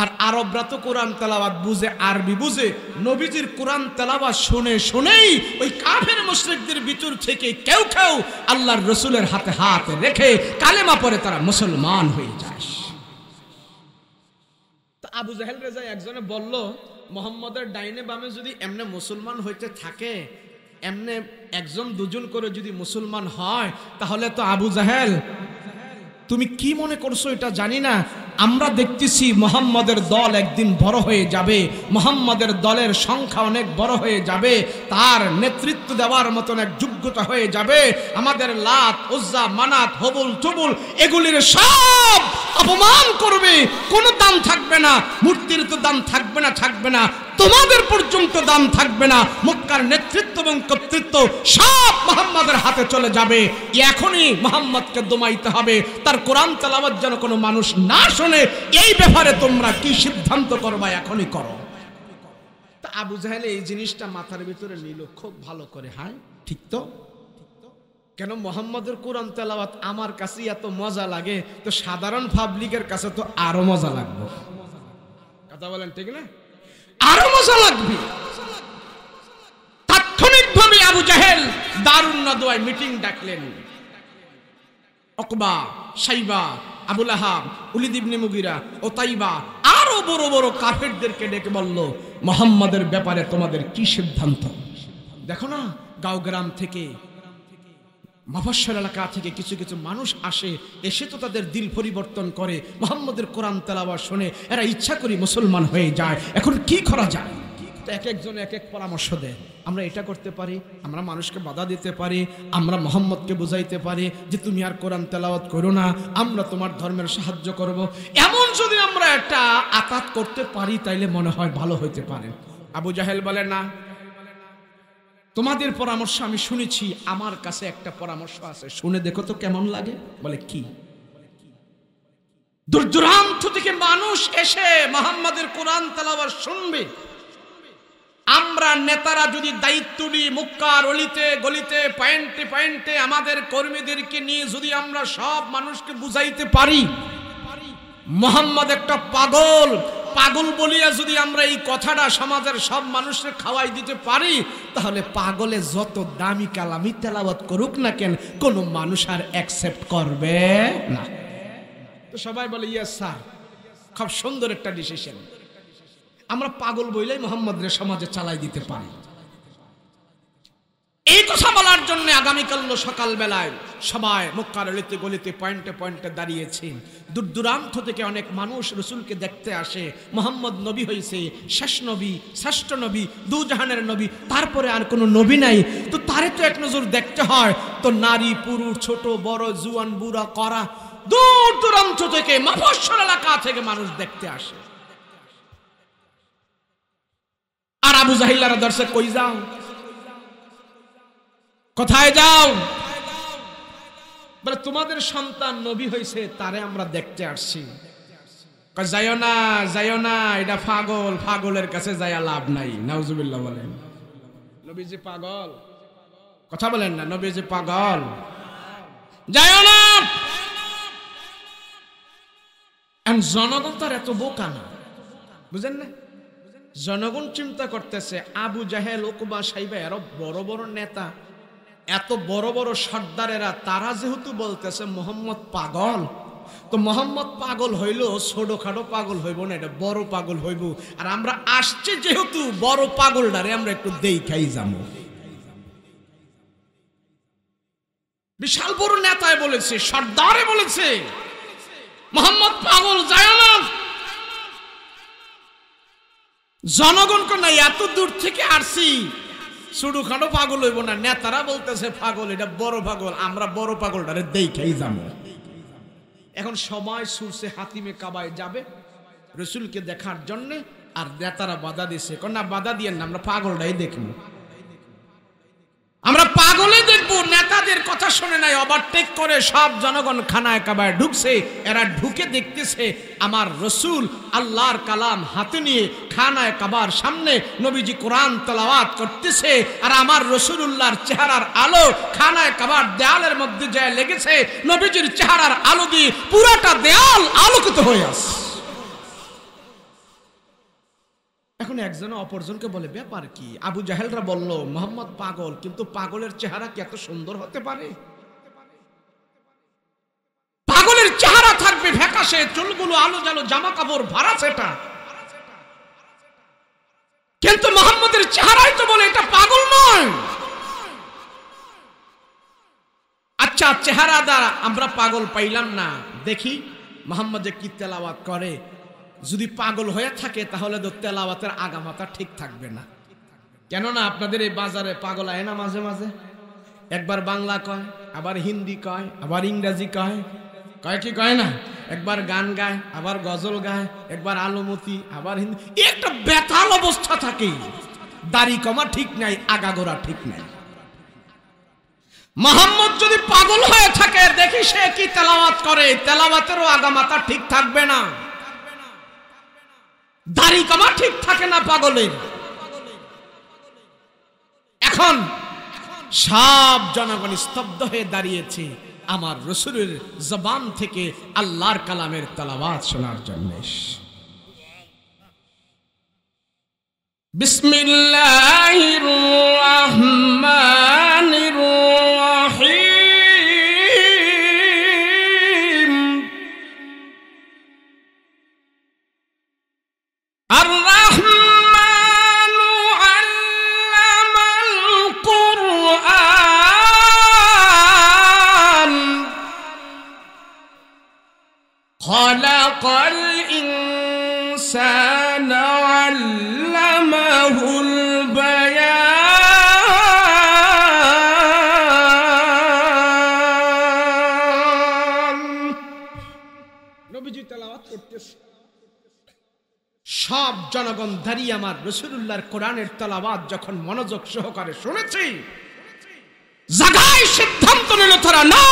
আর আরবরা তো কোরআন তেলাওয়াত বুঝে, আরবি বুঝে। নবীজির কোরআন তেলাওয়াত শুনে শুনেই ওই কাফের মুশরিকদের ভিতর থেকে কেউ কেউ আল্লাহর রাসূলের হাতে হাত রেখে কালেমা পড়ে তারা মুসলমান হয়ে যায়। তো আবু জাহেল রেজা একজনে বলল, মুহাম্মদের ডাইনে বামে যদি এমনে মুসলমান হইতে থাকে, এমনে একজন দুজন করে যদি মুসলমান হয়, তাহলে তো আবু জাহেল, তুমি কি মনে করছো এটা জানি না, আমরা দেখতেছি মুহাম্মদের দল একদিন বড় হয়ে যাবে, মুহাম্মদের দলের সংখ্যা অনেক বড় হয়ে যাবে, তার নেতৃত্ব দেওয়ার মতন এক যোগ্যতা হয়ে যাবে। আমাদের লাত, উজ্জা, মানাত, হবুল, তুবুল এগুলির সব অপমান করবে, কোনো দাম থাকবে না। মূর্তির তো দাম থাকবে না, থাকবে না, তোমাদের পর্যন্ত দাম থাকবে না। মক্কার নেতৃত্ব এবং কর্তৃত্ব সব মুহাম্মাদের হাতে চলে যাবে। এখনই মুহাম্মদকে দমাইতে হবে, তার কোরআন তেলাওয়াত যেন কোনো মানুষ না শোনে। এই ব্যাপারে তোমরা কি সিদ্ধান্ত করবা, এখনই করো। তা আবু জাহেল এই জিনিসটা মাথার ভিতরে নিল খুব ভালো করে। হ্যাঁ ঠিক তো, কেন মুহাম্মদের কোরআন তেলাওয়াত আমার কাছে এত মজা লাগে, তো সাধারণ পাবলিকের কাছে তো আরো মজা লাগবে। কথা বলেন ঠিক না? আরো মজা লাগবে। তাৎক্ষণিকভাবে আবু জাহেল দারুন নাদওয়ায় মিটিং ডাকলেন। উকবা, শাইবা, আবু লাহাব, ওলীদ ইবনে মুগীরা, উতাইবা আরো বড় বড় কাফেরদেরকে ডেকে বলল, মুহাম্মদের ব্যাপারে তোমাদের কি সিদ্ধান্ত? দেখো না, গাঁও গ্রাম থেকে, মফস্বল এলাকা থেকে কিছু কিছু মানুষ আসে, এসে তো তাদের দিল পরিবর্তন করে, মুহাম্মদের কোরআন তেলাওয়াত শুনে এরা ইচ্ছা করে মুসলমান হয়ে যায়। এখন কি করা যায়? তো এক একজন এক এক পরামর্শ দেয়। আমরা এটা করতে পারি, আমরা মানুষকে বাধা দিতে পারি, আমরা মুহাম্মদকে বুঝাইতে পারি যে তুমি আর কোরআন তেলাওয়াত করো না, আমরা তোমার ধর্মের সাহায্য করব। এমন যদি আমরা একটা আতাত করতে পারি তাইলে মনে হয় ভালো হইতে পারে। আবু জাহেল বলে, না, তোমাদের পরামর্শ আমি শুনেছি, আমার কাছে একটা পরামর্শ আছে, শুনে দেখো তো কেমন লাগে। বলে কি? দূর দূরান্ত থেকে মানুষ এসে মুহাম্মদের কোরআন তেলাওয়াত শুনবে। আমরা নেতারা যদি দায়িত্ব নিই, মক্কার অলিতে গলিতে পয়েন্টে পয়েন্টে আমাদের কর্মীদেরকে নিয়ে যদি আমরা সব মানুষকে বুঝাইতে পারি মুহাম্মদ একটা পাগল, পাগল বলিয়া যদি আমরা এই কথাটা সমাজের সব মানুষকে খাওয়াই দিতে পারি, তাহলে পাগলে যত দামি কালামি তেলাওয়াত করুক না কেন, কোনো মানুষ আর অ্যাকসেপ্ট করবে না। তো সবাই বলে, ইয়েস স্যার, খুব সুন্দর একটা ডিসিশন, আমরা পাগল বইলেই মুহাম্মদের সমাজে চালাই দিতে পারি। এই কথা বলার জন্য আগামীকাল সকাল বেলায় সবাই মক্কার অলিতে গলিতে পয়েন্টে পয়েন্টে দাঁড়িয়েছেন। দূর দূরান্ত থেকে অনেক মানুষ রাসূলকে দেখতে আসে। মুহাম্মদ নবী হয়েছে, শেষ নবী, শ্রেষ্ঠ নবী, দুজাহানের নবী, তারপরে আর কোনো নবী নাই, তো তারে তো এক নজর দেখতে হয়। তো নারী পুরুষ, ছোট বড়, জুয়ান বুড়া করা, দূর দূরান্ত থেকে, মফস্বল এলাকা থেকে মানুষ দেখতে আসে। আর আবু জাহিলারা দর্শক, কই যাও, কোথায় যাও? বলে, তোমাদের সন্তান নবী হয়েছে, তারে আমরা দেখতে আসছি। যাইও না, যাইও না, এটা পাগল, পাগলের কাছে যাইয়া লাভ নাই। নাউজুবিল্লাহ বলেন। নবীজি পাগল? কথা বলেন না, নবীজি পাগল? যাইও না। জনগণ তার এত বোকা না, বুঝেন না? জনগণ চিন্তা করতেছে আবু জাহেল, উকবা, শাইবা এরা বড় বড় নেতা, এত বড় বড় সর্দারেরা, তারা যেহেতু বলতেছে মুহাম্মদ পাগল, তো মুহাম্মদ পাগল হইল, ছোটখাটো পাগল হইব না, এটা বড় পাগল হইব। আর আমরা আসছি যেহেতু, বড় পাগলটারে আমরা একটু দেখাই যাবো। বিশাল বড় নেতায় বলেছে, সর্দারে বলেছে, মোহাম্মদ পাগল যায় না। জনগণকে না এত দূর থেকে আসছি, ছোটখাটো পাগল হইব না। নেতারা বলতেছে পাগল, এটা বড় পাগল, আমরা বড় পাগলটারে দেখেই যাবো। এখন সবাই সুরসে হাতিমে কাবায় যাবে রসুলকে দেখার জন্য, আর নেতারা বাধা দিছে, না বাধা দিয়ে না, আমরা পাগলটাই দেখবো, আমরা পাগলে দেখবো। নেতাদের কথা শুনে নাই, ওভারটেক করে সব জনগণ খানায় কাবায় ঢুকছে। এরা ঢুকে দেখতেছে আমার রসুল আল্লাহর কালাম হাতে নিয়ে খানায় কাবার সামনে নবীজি কোরআন তেলাওয়াত করতেছে, আর আমার রসুলুল্লাহর চেহারার আলো খানায় কাবার দেয়ালের মধ্যে যায় লেগেছে। নবীজির চেহারার আলো দিয়ে পুরাটা দেয়াল আলোকিত হয়ে আসে। এখন একজন অপরজনকে বলে ব্যাপার কি? আবু জাহেলরা বলল মোহাম্মদ পাগল, কিন্তু পাগলের চেহারা কি এত সুন্দর হতে পারে? পাগলের চেহারা থাকবে ফ্যাকাশে, চুলগুলো আলো জালো, জামা কাপড় ভাড়া সেটা, কিন্তু মোহাম্মদের চেহারাই তো বলে এটা পাগল নয়। আচ্ছা, চেহারা দ্বারা আমরা পাগল পাইলাম না, দেখি মোহাম্মদ কি তেলাওয়াত করে। যদি পাগল হয়ে থাকে তাহলে তো তেলাওয়াতের আগামাতা ঠিক থাকবে না। কেননা আপনাদের এই বাজারে পাগল আয় না মাঝে মাঝে, একবার বাংলা কয়, আবার হিন্দি কয়, আবার ইংরেজি কয়, কয় কি কয় না, একবার গান গায়, আবার গজল গায়, একবার আলমতি, আবার হিন্দি, একটা বেতাল অবস্থা থাকে। দাড়ি কমা ঠিক নাই, আগাগোড়া ঠিক নাই। মোহাম্মদ যদি পাগল হয়ে থাকে, দেখি সে কি তেলাওয়াত করে, তেলাওয়াতেরও আগামাতা ঠিক থাকবে না, দাড়ি কামা ঠিক থাকে না পাগলের। এখন সব জনগণ স্তব্ধ হয়ে দাঁড়িয়েছে আমার রসুলের জবান থেকে আল্লাহর কালামের তেলাওয়াত শোনার জন্য। বিসমিল্লাহির রাহমানির রাহিম। আর রাহমানু আল্লামাল কুরআন খালাকাল ইনসানা আল্লামাহুল বায়ান। নবীজি তেলাওয়াত করতেছে, সব জনগণ দাঁড়িয়ে আমার রাসূলুল্লাহর কোরআনের তেলাওয়াত যখন মনোযোগ সহকারে শুনেছি, জাগায় সিদ্ধান্ত নিল তারা না,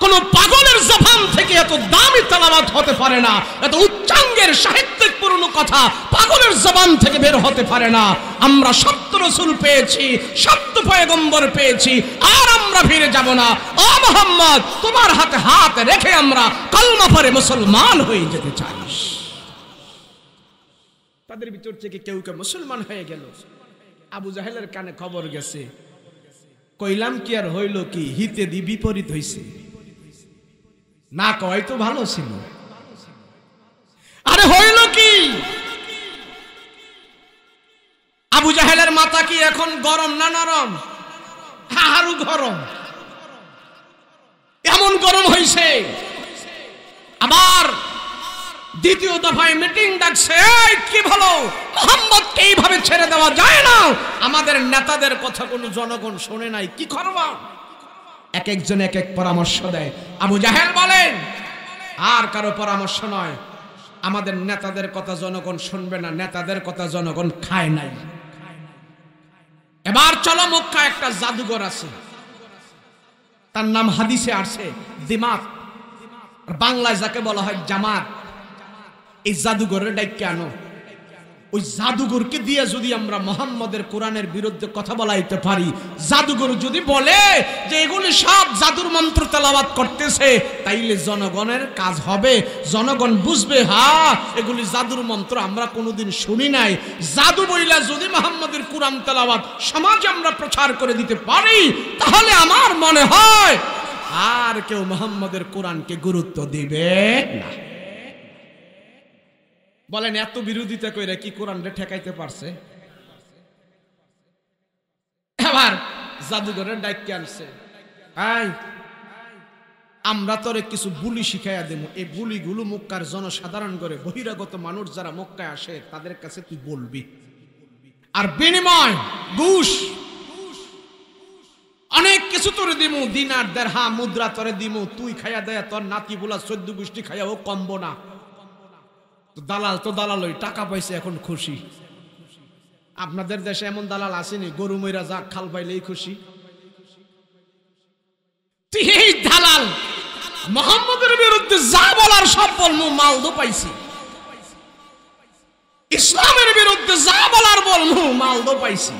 কোন পাগলের জবান থেকে এত দামি তেলাওয়াত হতে পারে না, এত উচ্চাঙ্গের সাহিত্যিক পূর্ণ কথা পাগলের জবান থেকে বের হতে পারে না। আমরা সত্য রাসূল পেয়েছি, সত্য পয়গম্বর পেয়েছি, আর আমরা ফিরে যাব না। ও মুহাম্মদ, তোমার হাতে হাত রেখে আমরা কলমা পড়ে মুসলমান হয়ে যেতে চাই। তাদের ভিতর থেকে কেউ কেউ মুসলমান হয়ে গেল। আবু জাহেলের কানে খবর গেছে, কইলাম কি আর হইল কি, হিতে দি বিপরীত হইছে, না কয় তো ভালো ছিল। আরে হইল কি? আবু জাহেলের মাথা কি এখন গরম না নরম? আরো গরম, এমন গরম হইছে। আবার দ্বিতীয় দফায় মিটিং ডাকছে, কি ভালো মুহাম্মদকে এইভাবে ছেড়ে দেওয়া যায় না, আমাদের নেতাদের কথা কোনো জনগণ শোনে নাই, কি করবা? এক একজন এক এক পরামর্শ দেয়। আবু জাহেল বলেন আর কারো পরামর্শ নয়, আমাদের নেতাদের কথা জনগণ শুনবে না, নেতাদের কথা জনগণ খায় নাই। এবার চলো মক্কা একটা জাদুঘর আছে, তার নাম হাদিসে আসে দিমাগ, বাংলায় যাকে বলা হয় জামাত। এই জাদুঘরের ডাইকে আনো, ওই জাদুঘরকে দিয়ে যদি আমরা মুহাম্মদের কোরআনের বিরুদ্ধে কথা বলাইতে পারি, জাদুঘর যদি বলে যে এগুলি সব জাদুর মন্ত্র তেলাওয়াত করতেছে, তাইলে জনগণের কাজ হবে, জনগণ বুঝবে হ্যাঁ এগুলি জাদুর মন্ত্র, আমরা কোনোদিন শুনি নাই। জাদু বইলা যদি মুহাম্মদের কোরআন তেলাওয়াত সমাজে আমরা প্রচার করে দিতে পারি, তাহলে আমার মনে হয় আর কেউ মুহাম্মদের কোরআনকে গুরুত্ব দিবে না। বলেন এত বিরোধিতা কইরা কি কোরআনরে ঠেকাইতে পারছে? এবার জাদুঘরের ডাইকে আনছে, আমরা তোরে কিছু বুলি শিখাইয়া দেবো, এই বুলিগুলো মক্কার জনসাধারণ করে বহিরাগত মানুষ যারা মক্কায় আসে তাদের কাছে তুই বলবি, আর বিনিময় ঘুষ অনেক কিছু তোরে দিমু, দিনার দেড়হাম মুদ্রা তোরে দিমু, তুই খাইয়া দেয় তোর নাতি বুলা 14 গোষ্ঠী খাইয়া ও কমবো না। তো দালাল তো দালাল, ওই টাকা পাইছে এখন খুশি। আপনাদের দেশে এমন দালাল আসেনি গরু মইরা যাক খাল পাইলেই খুশি? এই দালাল মুহাম্মদের বিরুদ্ধে যা বলার সব বলমু, মাল দো পাইছি। ইসলামের বিরুদ্ধে যা বলার বলমু, মাল দো পাইছি।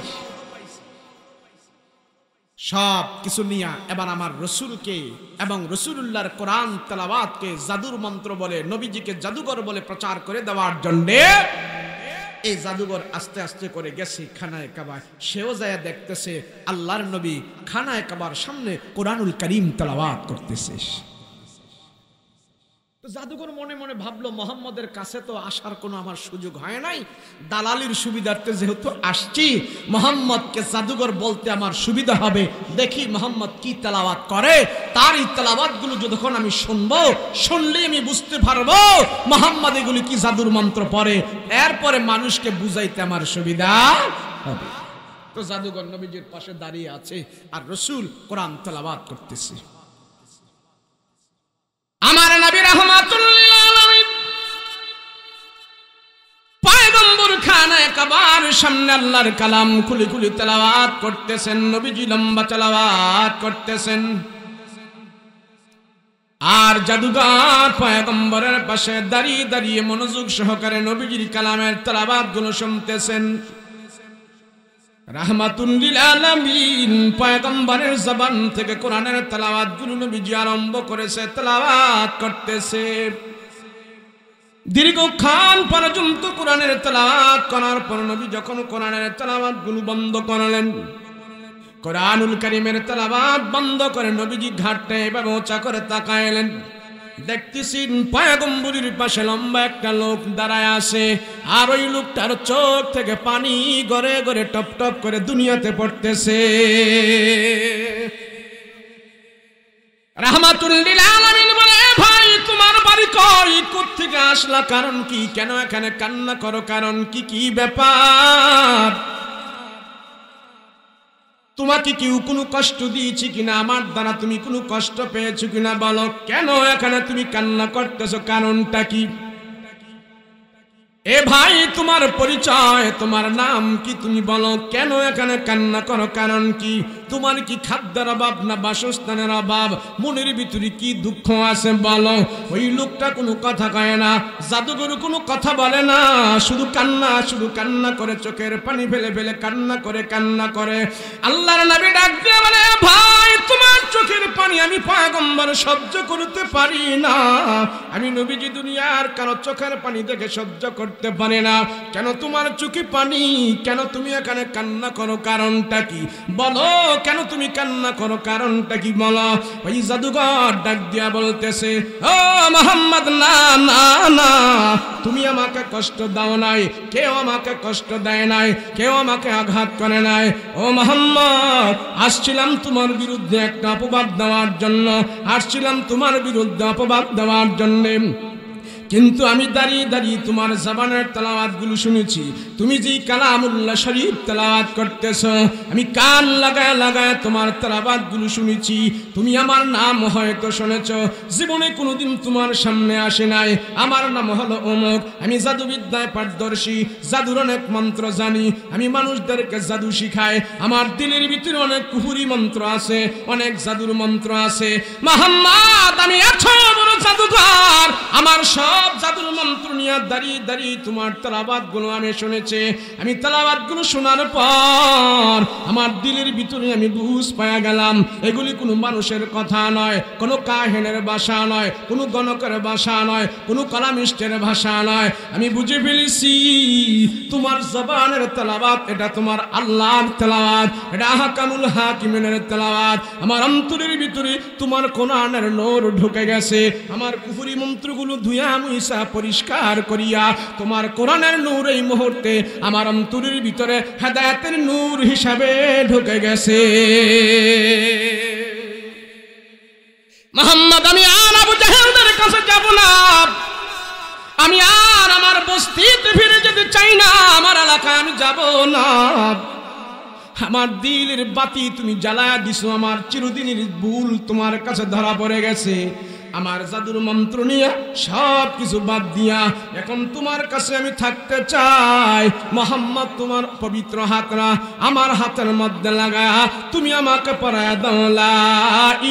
সব কিছু নিয়া এবার আমার রসুলকে এবং রসুলুল্লাহর কোরআন তেলাওয়াতকে জাদুর মন্ত্র বলে, নবীজিকে জাদুঘর বলে প্রচার করে দেওয়ার জন্য এই জাদুঘর আস্তে আস্তে করে গেছে খানায় কাবা। সেও যায় দেখতেছে আল্লাহর নবী খানায় কাবার সামনে কোরআনুল কারীম তেলাওয়াত করতেছে। তো জাদুঘর মনে মনে ভাবলো মোহাম্মদের কাছে তো আসার কোনো আমার সুযোগ হয় নাই, দালালির সুবিধার্থে যেহেতু আসছি, মোহাম্মদকে জাদুঘর বলতে আমার সুবিধা হবে, দেখি মোহাম্মদ কি তেলাওয়াত করে। তার এই তেলাওয়াতগুলো যখন আমি শুনবো, শুনলে আমি বুঝতে পারবো মোহাম্মদ এগুলি কি জাদুর মন্ত্র পড়ে, এরপরে মানুষকে বুঝাইতে আমার সুবিধা হবে। তো জাদুঘর নবীজির পাশে দাঁড়িয়ে আছে আর রসুল কোরআন তেলাওয়াত করতেছে। আমার নবী রাহমাতুল লিল আলামিন পয়গম্বর খানায় কাবার সামনে আল্লাহর কালাম খুলি খুলি তেলাওয়াত করতেছেন, নবীজি লম্বা তেলাওয়াত করতেছেন। আর জাদুঘর পয়গম্বরের পাশে দাঁড়িয়ে দাঁড়িয়ে মনোযোগ সহকারে নবীজির কালামের তেলাওয়াত গুলো শুনতেছেন। রাহমাতুল লিল আলামিন পয়গম্বরের জবান থেকে কোরআনের তেলাওয়াত গুলো নবীজি আরম্ভ করেছে, তেলাওয়াত করতেছে। দীর্ঘক্ষণ পর্যন্ত কোরআনের তেলাওয়াত করার পর নবী যখন কোরআনের তেলাওয়াত গুলো বন্ধ করলেন, কোরআনুল কারীমের তেলাওয়াত বন্ধ করে নবীজি ঘাটে এভাবে উঁচা করে তাকাইলেন। দেখতেছেন পয়গম্বরের পাশে লম্বা একটা লোক দাঁড়ায় আছে, আর ওই লোকটার চোখ থেকে পানি গড়ে গড়ে টপ টপ করে দুনিয়াতে পড়তেছে। রাহমাতুল লিল আলামিন বলে, ভাই তোমার বাড়ি কই, কোত্থেকে আসলা, কারণ কি, কেন এখানে কান্না করো, কারণ কি, কি ব্যাপার, তোমাকে কেউ কোনো কষ্ট দিয়েছি কিনা, আমার দ্বারা তুমি কোনো কষ্ট পেয়েছো কিনা বলো, কেন এখানে তুমি কান্না করতেছো, কারণটা কি? এ ভাই তোমার পরিচয়, তোমার নাম কি, তুমি বলো, কেন এখানে কান্না করো, কারণ কি? তোমার কি খাদ্যের অভাব না বাসস্থানের অভাব, মনের ভিতরে কি দুঃখ আছে বলো? ওই লোকটা কোনো কথা কয় না, জাদুঘর কোনো কথা বলে না, শুধু কান্না করে, চোখের পানি ফেলে ফেলে কান্না করে। আল্লাহর নবী ডাক দিয়ে বলে, ভাই তোমার চোখের পানি আমি পয়গম্বর সহ্য করতে পারি না, আমি নবীজি দুনিয়ার কারো চোখের পানি দেখে সহ্য করতে পারে না, কেন তোমার চোখে পানি, কেন তুমি এখানে কান্না করো, কারণটা কি বলো, কেন তুমি কান্না করো, কারণটা কি বলো? ওই জাদুঘর ডাক দিয়া বলতেছে, ও মুহাম্মদ, না না না, তুমি আমাকে কষ্ট দাও নাই, কেউ আমাকে কষ্ট দেয় নাই, কেউ আমাকে আঘাত করে নাই। ও মুহাম্মদ, আসছিলাম তোমার বিরুদ্ধে একটা অপবাদ দেওয়ার জন্য, আসছিলাম তোমার বিরুদ্ধে অপবাদ দেওয়ার জন্য, কিন্তু আমি দাঁড়িয়ে দাঁড়িয়ে তোমার জবানের তেলাওয়াত গুলো শুনেছি, তুমি যে কালামুল্লাহ শরীফ তেলাওয়াত করতেছো, আমি কান লাগায় লাগায় তোমার তেলাওয়াত গুলো শুনেছি। তুমি আমার নাম হয়তো শুনেছো, জীবনে কোনোদিন তোমার সামনে আসে নাই। আমার নাম হলো অমুক, আমি জাদুবিদ্যায় পারদর্শী, জাদুর অনেক মন্ত্র জানি, আমি মানুষদেরকে জাদু শিখাই, আমার দিলের ভিতরে অনেক কুফরি মন্ত্র আছে, অনেক জাদুর মন্ত্র আছে। মুহাম্মদ, আমি এত বড় জাদুঘর, আমার সব জাদুর মন্ত্র নিয়ে দাঁড়িয়ে দাঁড়িয়ে তোমার তেলাওয়াত গুলো আমি শুনেছি। আমি তেলাওয়াত গুলো শোনার পর আমার দিলের ভিতরে আমি বুঝ পাওয়া গেলাম, এগুলি কোনো মানুষের কথা নয়, কোনো কাহিনের ভাষা নয়, কোনো গণকের ভাষা নয়, কোনো কালামিস্টের ভাষা নয়। আমি বুঝে ফেলেছি তোমার জবানের তেলাওয়াত এটা তোমার আল্লাহর তেলাওয়াত, এটা আহকামুল হাকিমিনের তেলাওয়াত। আমার অন্তরের ভিতরে তোমার কোরআনের নূর ঢুকে গেছে, আমার কুফরি মন্ত্রগুলো ধুইয়া মুইসা পরিষ্কার করিয়া তোমার কোরআনের নূর এই মুহূর্তে আমার অন্তরের ভিতরে হেদায়েতের নূর হিসাবে ঢুকে গেছে। মুহাম্মদ আমি আর আবু জাহেলদের কাছে যাব না, আমি আর আমার বস্তিতে ফিরে যেতে চাই না, আমার এলাকায় আমি যাব না। আমার দিলের বাতি তুমি জ্বালায়া দিছো, আমার চিরদিনের ভুল তোমার কাছে ধরা পড়ে গেছে। আমার জাদুর মন্ত্র নিয়ে সব কিছু বাদ দিয়া এখন তোমার কাছে আমি থাকতে চাই। মুহাম্মদ তোমার পবিত্র হাতরা আমার হাতের মধ্যে লাগায়া তুমি আমাকে পরায়া দাও লা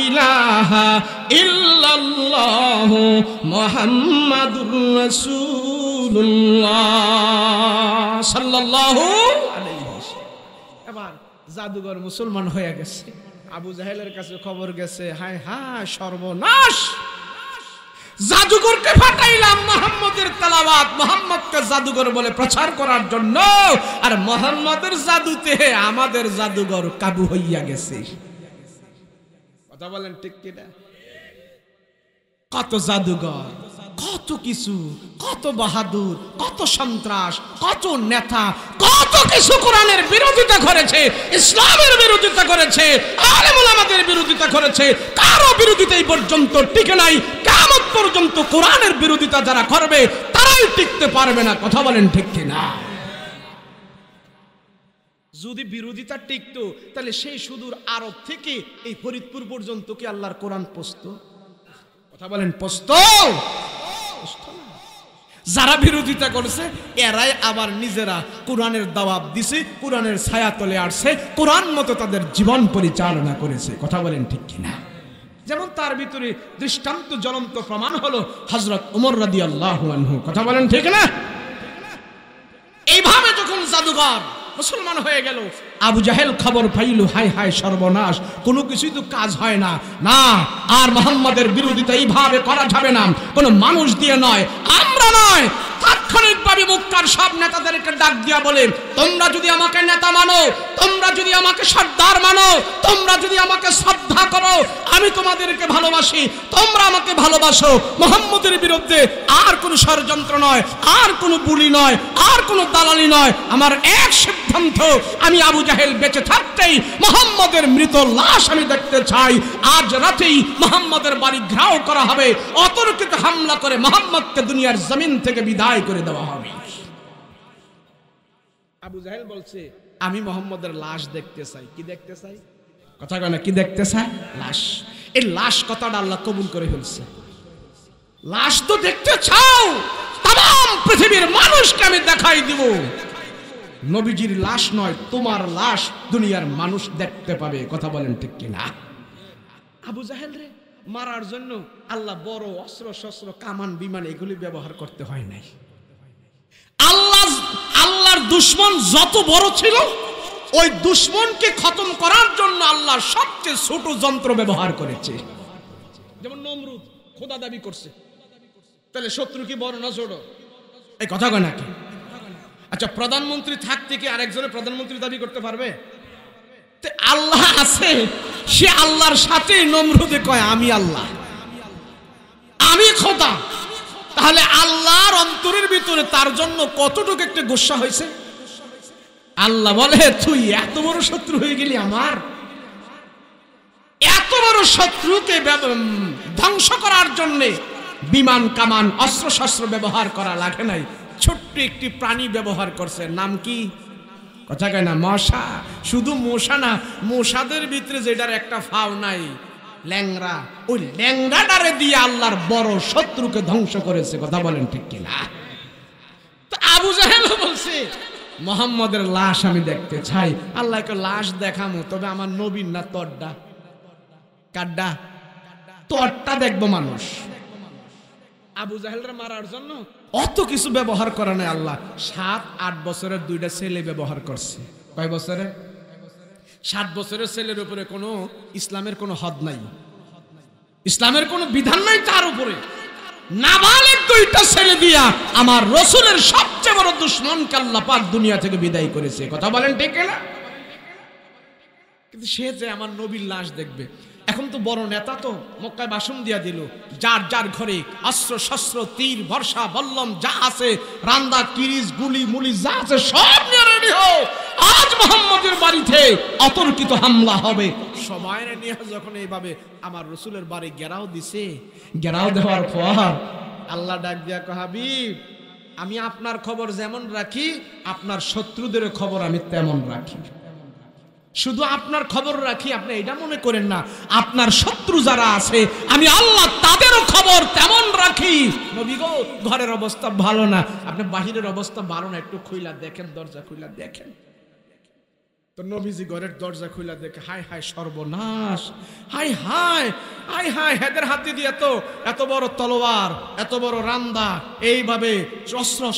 ইলাহা ইল্লাল্লাহু মুহাম্মাদুর রাসূলুল্লাহ সাল্লাল্লাহু আলাইহি ওয়াসাল্লাম। এবার জাদুঘর মুসলমান হয়ে গেছে। আবু জাহেলের কাছে খবর গেছে, হায় হায় সর্বনাশ, জাদুঘরকে ফাটাইলাম মুহাম্মদের তেলাওয়াত, মুহাম্মদকে জাদুঘর বলে প্রচার করার জন্য, আর মুহাম্মদের জাদুতে আমাদের জাদুঘর কাবু হইয়া গেছে। কথা বলেন ঠিক কিনা? কত জাদুঘর, কত কিছু, কত বাহাদুর, কত সন্ত্রাস, কত নেতা, কত কিছু কোরআনের বিরোধিতা করেছে, ইসলামের বিরোধিতা করেছে, আলেম ওলামাদের বিরোধিতা করেছে, কারো বিরোধিতা এই পর্যন্ত টিকে নাই। কিয়ামত পর্যন্ত কোরআনের বিরোধিতা যারা করবে তারাই টিকতে পারবে না। কথা বলেন ঠিক কিনা? যদি বিরোধিতা টিকতো তাহলে সেই সুদূর আরব থেকে এই ফরিদপুর পর্যন্ত কি আল্লাহর কোরআন পৌঁছতো? কথা বলেন পৌঁছতো? যারা বিরোধিতা করেছে এরাই আবার নিজেরা কোরআনের দাওয়াত দিছে, কোরআনের ছায়া তলে আসছে, কোরআন মতো তাদের জীবন পরিচালনা করেছে। কথা বলেন ঠিক কিনা? যেমন তার ভিতরে দৃষ্টান্ত জ্বলন্ত প্রমাণ হলো হযরত ওমর রাদিয়াল্লাহু আনহু। কথা বলেন ঠিক না? এইভাবে যখন জাদুঘর মুসলমান হয়ে গেল, আবু জাহেল খবর পাইল, হায় হায় সর্বনাশ, কোনো কিছুই তো কাজ হয় না, না আর মুহাম্মাদের বিরোধিতা এইভাবে করা যাবে না, কোনো মানুষ দিয়ে নয়, আমরা নয়। তাৎক্ষণিকভাবে মক্কার সব নেতাদেরকে ডাক দিয়া বলে, তোমরা যদি আমাকে নেতা মানো, তোমরা যদি আমাকে সর্দার মানো, তোমরা যদি আমাকে শ্রদ্ধা করো, আমি তোমাদেরকে ভালোবাসি, তোমরা আমাকে ভালোবাসো, মুহাম্মদের বিরুদ্ধে আর কোনো ষড়যন্ত্র নয়, আর কোনো বুলি নয়, আর কোনো দালালি নয়, আমার এক সিদ্ধান্ত, আমি আবু জাহেল বেঁচে থাকতেই মুহাম্মদের মৃত লাশ আমি দেখতে চাই। আজ রাতেই মুহাম্মদের বাড়ি ঘেরাও করা হবে, অতর্কিত হামলা করে মুহাম্মদকে দুনিয়ার জমিন থেকে বিদায় করে দেওয়া হবে। আবু জাহেল বলছে, আমি মুহাম্মদের লাশ দেখতে চাই। কি দেখতে চাই? কথা কয় না, কি দেখতে চাই? লাশ। এই লাশ কথাটা আল্লাহ কবুল করে ফেলছে। লাশ তো দেখতে চাও, তাম পৃথিবীর মানুষকে আমি দেখাই দিব। নবীজির লাশ নয়, তোমার লাশ দুনিয়ার মানুষ দেখতে পাবে। কথা বলেন ঠিক কিনা? আবু জাহেল রে মারার জন্য আল্লাহ বড় অস্ত্র শস্ত্র, কামান বিমান এগুলি ব্যবহার করতে হয় নাই। আল্লাহর দুশমন যত বড় ছিল, ওই দুশমনকে খতম করার জন্য আল্লাহ সবচেয়ে ছোট যন্ত্র ব্যবহার করেছে। যেমন নমরুদ খোদা দাবি করছে, তাহলে শত্রু কি বড় না ছোট? এই কথা কয় নাকি? আচ্ছা, প্রধানমন্ত্রী থাকতে কি আরেকজনের প্রধানমন্ত্রী দাবি করতে পারবে? আল্লাহ আছে, সে আল্লাহর সাথে নমরুদে কয় আমি আল্লাহ, আমি খোদা। তাহলে আল্লাহর অন্তরের ভিতরে তার জন্য কতটুকু একটা গোসা হয়েছে। আল্লাহ বলে, তুই এত বড় শত্রু হয়ে গেলি আমার, এত বড় শত্রুকে ধ্বংস করার জন্য বিমান কামান অস্ত্র শস্ত্র ব্যবহার করা লাগে নাই, ছোট্ট একটি প্রাণী ব্যবহার করছে। নাম কি? কথা কয় না, মশা। শুধু মশা না, মশাদের ভিতরে যেটার একটা ফাও নাই, ল্যাংড়া, ওই ল্যাংড়াটারে দিয়ে আল্লাহর বড় শত্রুকে ধ্বংস করেছে। কথা বলেন ঠিক কিনা? তো আবু জাহেল বলছে, মুহাম্মদের লাশ আমি দেখতে চাই। আল্লাহকে লাশ দেখামো, তবে আমার নবীর না, তোরটা। কাড্ডা? তোরটা দেখবো মানুষ। আবু জাহেলরা মারার জন্য অত কিছু ব্যবহার করে নাই আল্লাহ। 7-8 বছরের 2টা ছেলে ব্যবহার করছে। কয় বছরে? 7 বছরের ছেলের উপরে কোনো ইসলামের কোনো হদ নাই, ইসলামের কোনো বিধান নাই তার উপরে। নাবালেগ 2টা ছেলে দিয়া আমার রাসূলের সবচেয়ে বড় দুশমনকে আল্লাহ পাক দুনিয়া থেকে বিদায় করেছে। কথা বলেন ঠিক না? কিন্তু সে যে আমার নবীর লাশ দেখবে। এখন তো বড় নেতা তো মক্কায় ভাষণ দিয়া দিল, যার যার ঘরে অস্ত্র শস্ত্র, তীর বর্ষা বল্লম যা আছে, রান্দা কিরিজ গুলি মুলি যা আছে সব নিয়ে রেডি হও, আজ মুহাম্মদের বাড়িতে অতর্কিত হামলা হবে, সবাই নিয়ে যখন এইভাবে আমার রসুলের বাড়ি ঘেরাও দিছে, ঘেরাও দেওয়ার পর আল্লাহ ডাক দিয়া কয় হাবিব আমি আপনার খবর যেমন রাখি আপনার শত্রুদের খবর আমি তেমন রাখি। শুধু আপনার খবর রাখি আপনি এটা মনে করেন না, আপনার শত্রু যারা আছে আমি আল্লাহ তাদেরও খবর তেমন রাখি। নবী গো ঘরের অবস্থা ভালো না, আপনি বাহিরের অবস্থা ভালো না, একটু খুইলা দেখেন, দরজা খুইলা দেখেন। তো নবীজি ঘরের দরজা খুইলা দেখে হায় হায় সর্বনাশ, হায় হায় হায় হায়, হেদের হাতে দিয়ে তো এত বড় তলোয়ার, এত বড় রান্দা, এইভাবে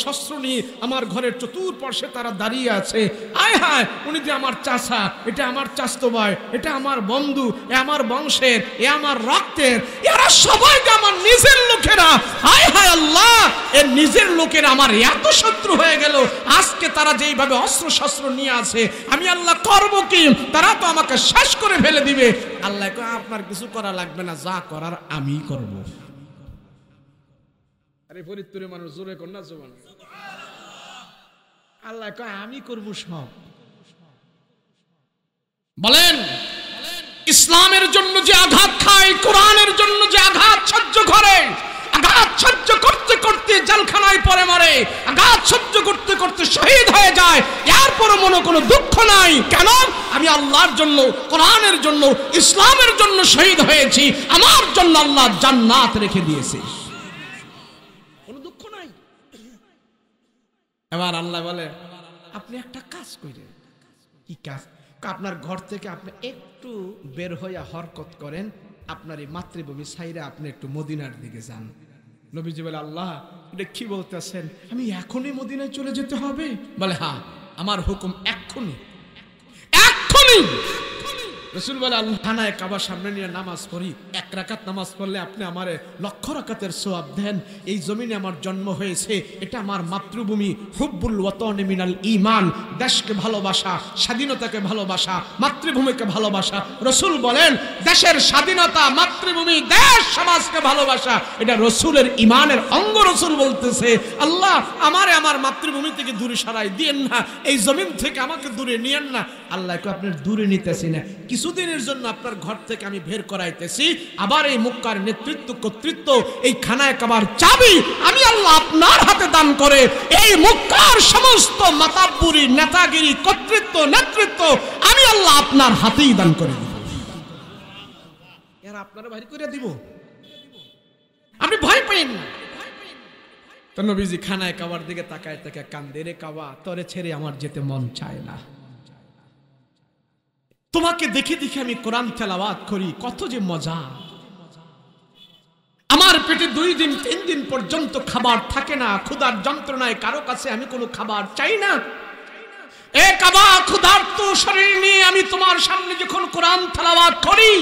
শস্ত্র নিয়ে আমার ঘরের চতুর্পার্শ্বে তারা দাঁড়িয়ে আছে। হায় হায়, উনি যে আমার চাচা, এটা আমার চাচতো ভাই, এটা আমার বন্ধু, এ আমার বংশের, এ আমার রক্তের, এরা সবাই আমার নিজের লোকেরা। হায় হায় আল্লাহ, এর নিজের লোকেরা আমার এত শত্রু হয়ে গেল। আজকে তারা যেইভাবে অস্ত্র শস্ত্র নিয়ে আছে আমি আল্লাহ করব কি, তারা তো আমাকে শেষ করে ফেলে দিবে। আল্লাহ কয় আপনার কিছু করা লাগবে না, যা করার আমি করব। আরে ফরিদপুরে মানুষ জোরে কর না জোবান। আল্লাহ কয় আমি করব সব। বলেন ইসলামের জন্য যে আঘাত খায়, কোরআনের জন্য যে আঘাত সহ্য করে, আঘাত সহ্য করতে করতে জেলখানায় পড়ে মরে, আঘাত সহ্য করতে করতে শহীদ হয়ে যায়, এরপরও মনে কোনো দুঃখ নাই। কেন? আমি আল্লাহর জন্য, কোরআনের জন্য, ইসলামের জন্য শহীদ হয়েছি, আমার জন্য আল্লাহ জান্নাত রেখে দিয়েছে, কোনো দুঃখ নাই। এবার আল্লাহ বলে আপনি একটা কাজ করেন। কি কাজ? আপনার ঘর থেকে আপনি একটু বের হইয়া হরকত করেন, আপনার এই মাতৃভূমি ছাইরা আপনি একটু মদিনার দিকে যান। নবীজি বলে আল্লাহ এটা কি বলতেছেন, আমি এখনই মদিনায় চলে যেতে হবে? বলে হ্যাঁ, আমার হুকুম এক্ষুনি এক্ষুনি। রাসূল বলে আল্লাহ খানায়ে কাবার সামনে নিয়ে নামাজ পড়ি, এক রাকাত নামাজ পড়লে আপনি আমারে লক্ষ রাকাতের সওয়াব দেন। এই জমিনে আমার জন্ম হয়েছে, এটা আমার মাতৃভূমি। হুব্বুল ওয়াতনি মিনাল ঈমান, দেশকে ভালোবাসা, স্বাধীনতাকে ভালোবাসা, মাতৃভূমিকে ভালোবাসা। রাসূল বলেন দেশের স্বাধীনতা, মাতৃভূমি, দেশ সমাজকে ভালোবাসা এটা রাসূলের ঈমানের অঙ্গ। রাসূল বলতেছে আল্লাহ আমারে আমার মাতৃভূমি থেকে দূরে সরাই দিয়েন না, এই জমিন থেকে আমাকে দূরে নিয়েন না। আল্লাহ আপনার দূরে নিতেছি না, কিছুদিনের জন্য আপনার ঘর থেকে আমি বের করাইতেছি, আবার এই মক্কার নেতৃত্ব কর্তৃত্ব, এই খানায়ে কাবার চাবি আমি আল্লাহ আপনার হাতে দান করে এই মক্কার সমস্ত মাতাব্বুরি, নেতাগিরি, কর্তৃত্ব, নেতৃত্ব আমি আল্লাহ আপনার হাতেই দান করে দিব। এরা আপনারা বাইরে করে দিব, আপনি ভয় পেন না। তো নবীজি খানায়ে কাবার দিকে তাকায় তাকায় কান্দে, রে কাবা তোরে ছেড়ে আমার যেতে মন চায় না, তোমাকে দেখে দেখে আমি কোরআন তেলাওয়াত করি, কত যে মজা। আমার পেটে 2 দিন 3 দিন পর্যন্ত খাবার থাকে না, ক্ষুধার যন্ত্রণায় কারো কাছে আমি কোনো খাবার চাই না। এ কাবা, ক্ষুধার্ত শরীর নিয়ে আমি তোমার সামনে যখন কোরআন তেলাওয়াত করি,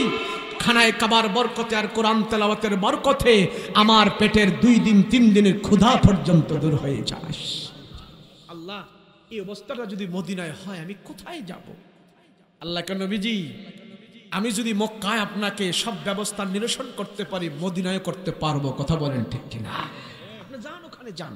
খানায়ে কাবার বরকতে আর কোরআন তেলাওয়াতের বরকতে আমার পেটের 2 দিন 3 দিনের ক্ষুধা পর্যন্ত দূর হয়ে যায়। আল্লাহ এই অবস্থাটা যদি মদিনায় হয় আমি কোথায় যাব? আল্লাহ কে নবীজি আমি যদি মক্কায় আপনাকে সব ব্যবস্থা নিরসন করতে পারি, মদিনায় করতে পারবো। কথা বলেন ঠিক কিনা? আপনি যান, ওখানে যান।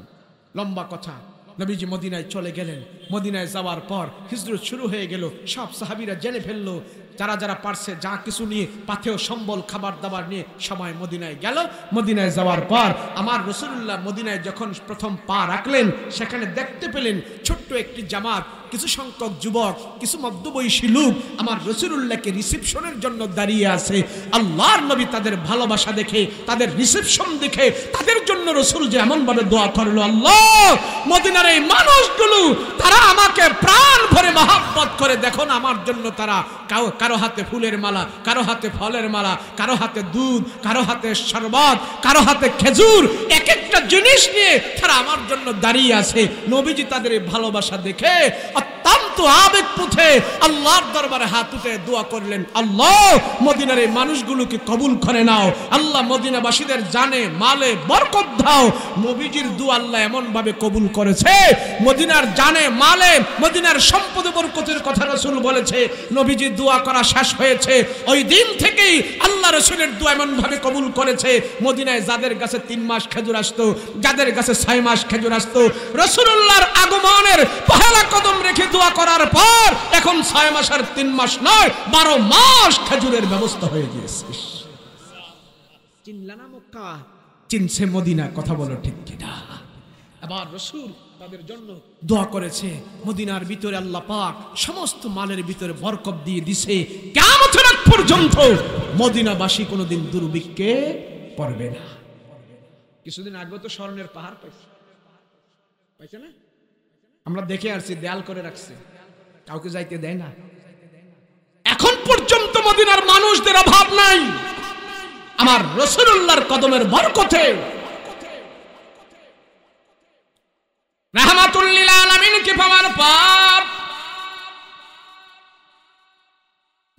লম্বা কথা। নবীজি মদিনায় চলে গেলেন। মদিনায় যাওয়ার পর হিজরত শুরু হয়ে গেল। সব সাহাবীরা জেনে ফেললো, যারা যারা পারছে যা কিছু নিয়ে, পাথেয় সম্বল, খাবার দাবার নিয়ে সবাই মদিনায় গেল। মদিনায় যাওয়ার পর আমার রাসূলুল্লাহ মদিনায় যখন প্রথম পা রাখলেন, সেখানে দেখতে পেলেন ছোট্ট একটি জামাত, কিছু সংখ্যক যুবক, কিছু মধ্যবয়সী লোক আমার রাসূলুল্লাহকে রিসেপশনের জন্য দাঁড়িয়ে আছে। আল্লাহর নবী তাদের ভালোবাসা দেখে, তাদের রিসেপশন দেখে, তাদের জন্য রাসূল যে এমন ভাবে দোয়া করলো, আল্লাহ মদিনার এই মানুষগুলো তারা আমাকে প্রাণ ভরে মহব্বত করে, দেখুন আমার জন্য তারা কারো হাতে ফুলের মালা, কারো হাতে ফলের মালা, কারো হাতে দুধ, কারো হাতে শরবত, কারো হাতে খেজুর, এক একটা জিনিস নিয়ে তারা আমার জন্য দাঁড়িয়ে আছে। নবীজি তাদের এই ভালোবাসা দেখে অত্যন্ত আবেগ পুঁথে আল্লাহর দরবারে হাত উঠে দোয়া করলেন, আল্লাহ মদিনার এই মানুষগুলোকে কবুল করে নাও। আল্লাহ মদিনাবাসীদের জানে মালে বরকত দাও। নবীজির দোয়া আল্লাহ এমন ভাবে কবুল করেছে, মদিনার জানে মালে, মদিনার সম্পদ বরকতের কথা রাসূল বলেছে। নবীজি দোয়া করা শেষ হয়েছে, ওই দিন থেকেই আল্লাহ রাসূলের দোয়া এমন ভাবে কবুল করেছে, মদিনায় যাদের কাছে 3 মাস খেজুর আসতো, যাদের কাছে 6 মাস খেজুর আসতো, রাসূলুল্লাহর আগমনের পহেলা কদম রেখে দোয়া করার পর এখন 6 মাসের আর 3 মাস নয় 12 মাস খেজুরের ব্যবস্থা হয়ে গিয়েছে। চিনলা না মক্কা, চিনছে মদিনা, কথা বলো ঠিক কিনা? আবার রাসূল তাদের জন্য দোয়া করেছে, মদিনার ভিতরে আল্লাহ পাক সমস্ত মালের ভিতরে বরকত দিয়ে দিছে, কিয়ামতের আগ পর্যন্ত মদিনাবাসী কোনোদিন দুর্ভিক্ষে পড়বে না। কিছুদিন আগে তো স্বর্ণের পাহাড় পাইছে না, আমরা দেখে আসছি, দেয়াল করে রাখছে, কাউকে যাইতে দেয় না। এখন পর্যন্ত মদিনার মানুষদের অভাব নাই আমার রাসূলুল্লাহর কদমের বরকতে। রাহমাতুল লিল আলামিন কে পাওয়ার পর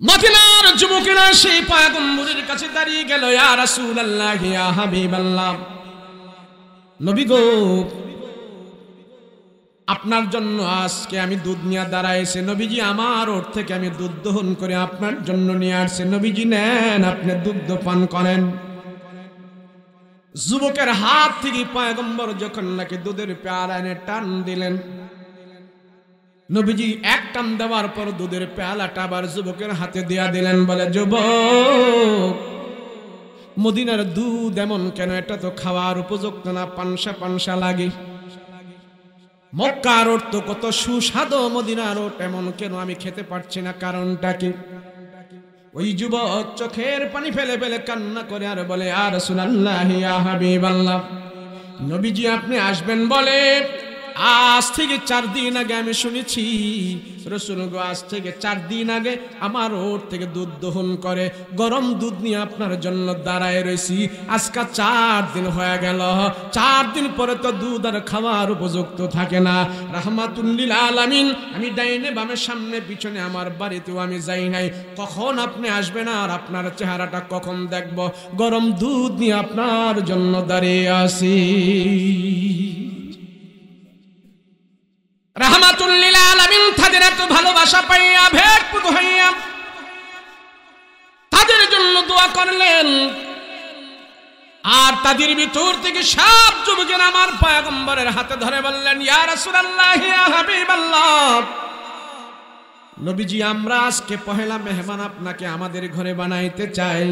মদিনার যুবকেরা সেই পয়গম্বরের কাছে দাঁড়িয়ে গেল, ইয়া রাসূলুল্লাহ, ইয়া হাবিবাল্লাহ, নবী গো, আপনার জন্য আজকে আমি দুধ নিয়ে দাঁড়াইছি। নবীজি আমার ওর থেকে আমি দুধ দহন করে আপনার জন্য নিয়ে আসছি। নবীজি নেন, আপনি দুধ পান করেন। যুবকের হাত থেকে পয়গম্বর যখন নাকি দুধের পেয়ালা এনে টান দিলেন, নবীজি এক টান দেওয়ার পর দুধের পেয়ালাটা আবার যুবকের হাতে দিয়া দিলেন, বলে, যুবক, মদিনার দুধ এমন কেন? এটা তো খাওয়ার উপযুক্ত না, পানসা পানসা লাগে। মক্কার ওট তো কত সুস্বাদু, মদিনার ওট এমন কেন আমি খেতে পারছি না, কারণটা কি? ওই যুবক চোখের পানি ফেলে ফেলে কান্না করে আর বলে, ইয়া রাসূলুল্লাহ, ইয়া হাবিবাল্লাহ, নবীজি আপনি আসবেন বলে আজ থেকে 4 দিন আগে আমি শুনেছি রাসূল গো, আজ থেকে 4 দিন আগে আমার ওর থেকে দুধ দহন করে গরম দুধ নিয়ে আপনার জন্য দাঁড়ায় রয়েছি। আজকে 4 দিন হয়ে গেল, 4 দিন পরে তো দুধ আর খাওয়ার উপযুক্ত থাকে না। রাহমাতুল লিল আলামিন, আমি ডাইনে বামে সামনে পিছনে আমার বাড়িতেও আমি যাই নাই, কখন আপনি আসবেন আর আপনার চেহারাটা কখন দেখব? গরম দুধ নিয়ে আপনার জন্য দাঁড়িয়ে আছি। রাহমাতুল লিল আলামিন তাদের এত ভালোবাসা পাইয়া ভেটপুত হইয়া তাদের জন্য দোয়া করলেন। আর তাদের ভিতর থেকে সব যুবকের আমার পয়গম্বরের হাতে ধরে বললেন, ইয়া রাসূলুল্লাহ, ইয়া হাবিবাল্লাহ, নবীজি আমরা আজকে পহেলা মেহমান আপনাকে আমাদের ঘরে বানাইতে চাই।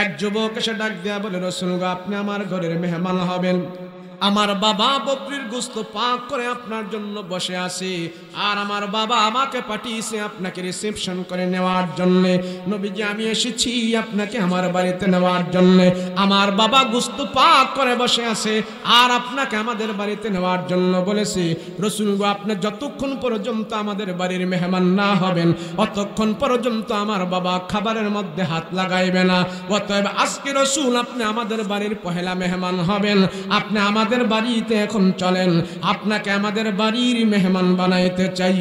এক যুবক এসে ডাক দেয়া বলে, রাসূল গো, আপনি আমার ঘরের মেহমান হবেন। আমার বাবা বকরির গোশত পাক করে আপনার জন্য বসে আছে, আর আমার বাবা আমাকে পাঠিয়েছে আপনাকে রিসেপশন করে নেওয়ার জন্য। নবীজি আমি এসেছি আপনাকে আমার বাড়িতে নেওয়ার জন্য। আমার বাবা গোশত পাক করে বসে আছে আর আপনাকে আমাদের বাড়িতে নেওয়ার জন্য বলেছে। রাসূল গো, আপনি যতক্ষণ পর্যন্ত আমাদের বাড়ির মেহমান না হবেন অতক্ষণ পর্যন্ত আমার বাবা খাবারের মধ্যে হাত লাগাইবে না। অতএব আজকে রাসূল আপনি আমাদের বাড়ির পহেলা মেহমান হবেন। আপনি আমাদের বাড়িতে এখন চলেন, আপনাকে আমাদের বাড়ির মেহমান বানাইতে চাই।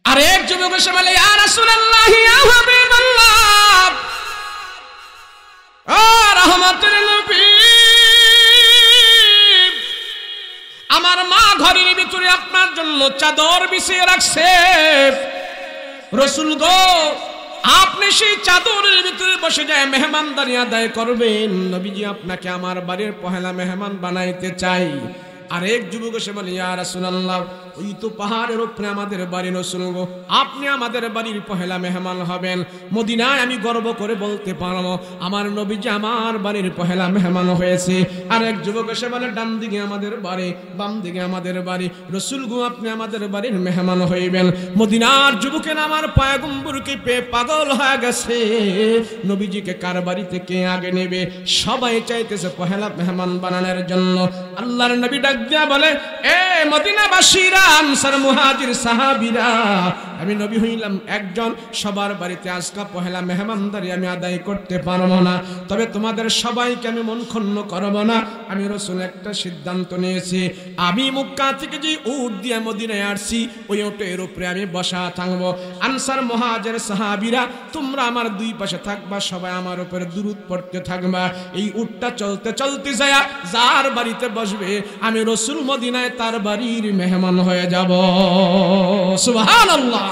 আরেক যুবক এসে বলে, ইয়া রাসূলুল্লাহ, ইয়া হাবিবাল্লাহ, ও রহমতের নবী, আমার মা ঘরের ভিতরে আপনার জন্য চাদর বিছিয়ে রাখছে। রাসূল গো, আপনি সেই চাদরের ভিতরে বসে যায় মেহমানদারি আদায় করবেন। নবীজি আপনাকে আমার বাড়ির পহেলা মেহমান বানাইতে চাই। আরেক যুবক এসে বলে, ইয়া রাসূলুল্লাহ, ওই তো পাহাড়ের উপরে আমাদের বাড়ি, রাসূল গো, আপনি আমাদের বাড়ির পহেলা মেহমান হবেন। মদিনায় আমি গর্ব করে বলতে পারবো আমার নবীজি আমার বাড়ির পহেলা মেহমান হয়েছে। আরেক যুবক এসে বলে, ডান দিকে আমাদের বাড়ি, বাম দিকে আমাদের বাড়ি, রাসূল গো, আপনি আমাদের বাড়ির মেহমান হইবেন। মদিনার যুবকের আমার পয়গম্বরকে পেয়ে পাগল হয়ে গেছে। নবীজিকে কার বাড়িতে কে আগে নেবে, সবাই চাইতেছে পহেলা মেহমান বানানোর জন্য। আল্লাহর নবী ডাক দিয়া বলে, এ মদিনাবাসীরা, আনসার মুহাজির সাহাবীরা, আমি নবী হইলাম একজন, সবার বাড়িতে আজকে পহেলা মেহমানদারি আমি আদায় করতে পারবো না, তবে তোমাদের সবাইকে আমি মন ক্ষুণ্ণ করবো না। আমি রাসূল একটা সিদ্ধান্ত নিয়েছি, আমি মক্কা থেকে যে উট দিয়ে মদিনায় আসছি ওই উটের উপরে আমি বসা থাকবো। আনসার মুহাজির সাহাবীরা, তোমরা আমার দুই পাশে থাকবা, সবাই আমার উপরে দুরূদ পড়তে থাকবা। এই উটটা চলতে চলতে যায় যার বাড়িতে বসবে আমি রাসূল মদিনায় তার বাড়ির মেহমান হয়ে যাব। সুবহানাল্লাহ।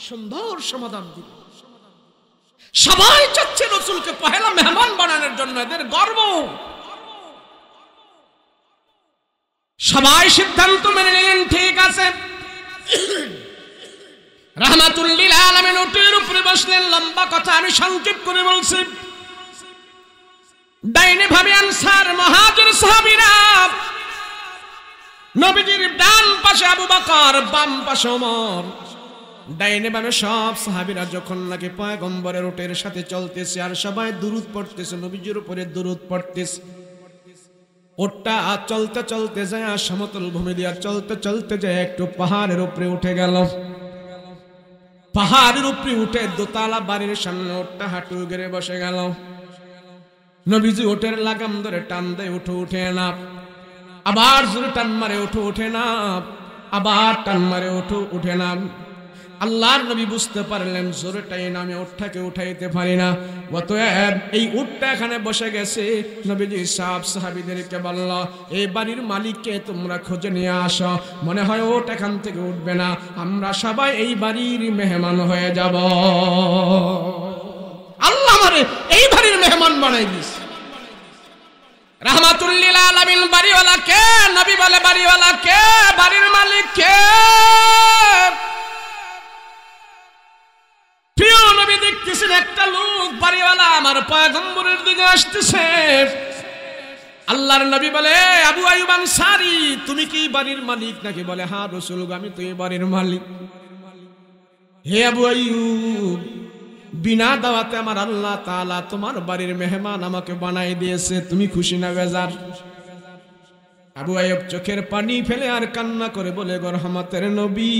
সুন্দর সমাধান দিল। সবাই চাচ্ছে রাসূলকে পহেলা মেহমান বানানোর জন্য, এদের গর্ব। সবাই সিদ্ধান্ত মেনে নিলেন, ঠিক আছে। রাহমাতুল লিল আলামিন উটের উপরে বসলেন। লম্বা কথা আমি সংক্ষেপ করে বলছি। ডাইনে ভাবে আনসার মুহাজির সাহাবীরা, নবীজির ডান পাশে আবু বকর, বাম পাশে ওমর। ডাইনে বামে সব সাহাবীরা যখন নাকি পয়গম্বরের উটের সাথে চলতেছে আর সবাই দুরূদ পড়তেছে, নবীজির উপরে দুরূদ পড়তেছে। ওটা চলতে চলতে যায় সমতল ভূমি দিয়া চলতে চলতে যায় একটু পাহাড়ের উপরে উঠে গেল। পাহাড়ের উপরে উঠে দোতলা বাড়ির সামনে ওটা হাঁটু গেড়ে বসে গেল। নবীজি ওটের লাগাম ধরে টান দেয়, উঠে উঠে না। আবার জোরে টান মারে, উঠে উঠে না। আবার টান মারে, উঠে উঠে না। আল্লাহর নবী বুঝতে পারলেন জোরে টাইন আমি উটটাকে উঠাইতে পারি না, অতএব এই উটটা এখানে বসে গেছে। নবীজি সব সাহাবীদেরকে বলল, এই বাড়ির মালিককে তোমরা খুঁজে নিয়ে আসো, মনে হয় ওট এখান থেকে উঠবে না, আমরা সবাই এই বাড়ির মেহমান হয়ে যাব। আল্লাহ আমারে এই বাড়ির মেহমান বানাই দিস। রাহমাতুল লিল আলামিন বাড়িওয়ালা কে? নবী বলে বাড়িওয়ালা কে? বাড়ির মালিক কে? প্রিয় নবী দেখতেছেন একটা লোক বাড়িওয়ালা আমার পয়গম্বরের দিকে আসতেছে। আল্লাহর নবী বলে, আবু আইয়ুব আনসারী, তুমি কি বাড়ির মালিক নাকি? বলে, হ্যাঁ রাসূল, আমি তো এই বাড়ির মালিক। হে আবু আইয়ুব, বিনা দাওয়াতে আমার আল্লাহ তাআলা তোমার বাড়ির মেহমান আমাকে বানাই দিয়েছে, তুমি খুশি না বেজার? আবু আইয়ুব চোখের পানি ফেলে আর কান্না করে বলে, গো রহমতের নবী,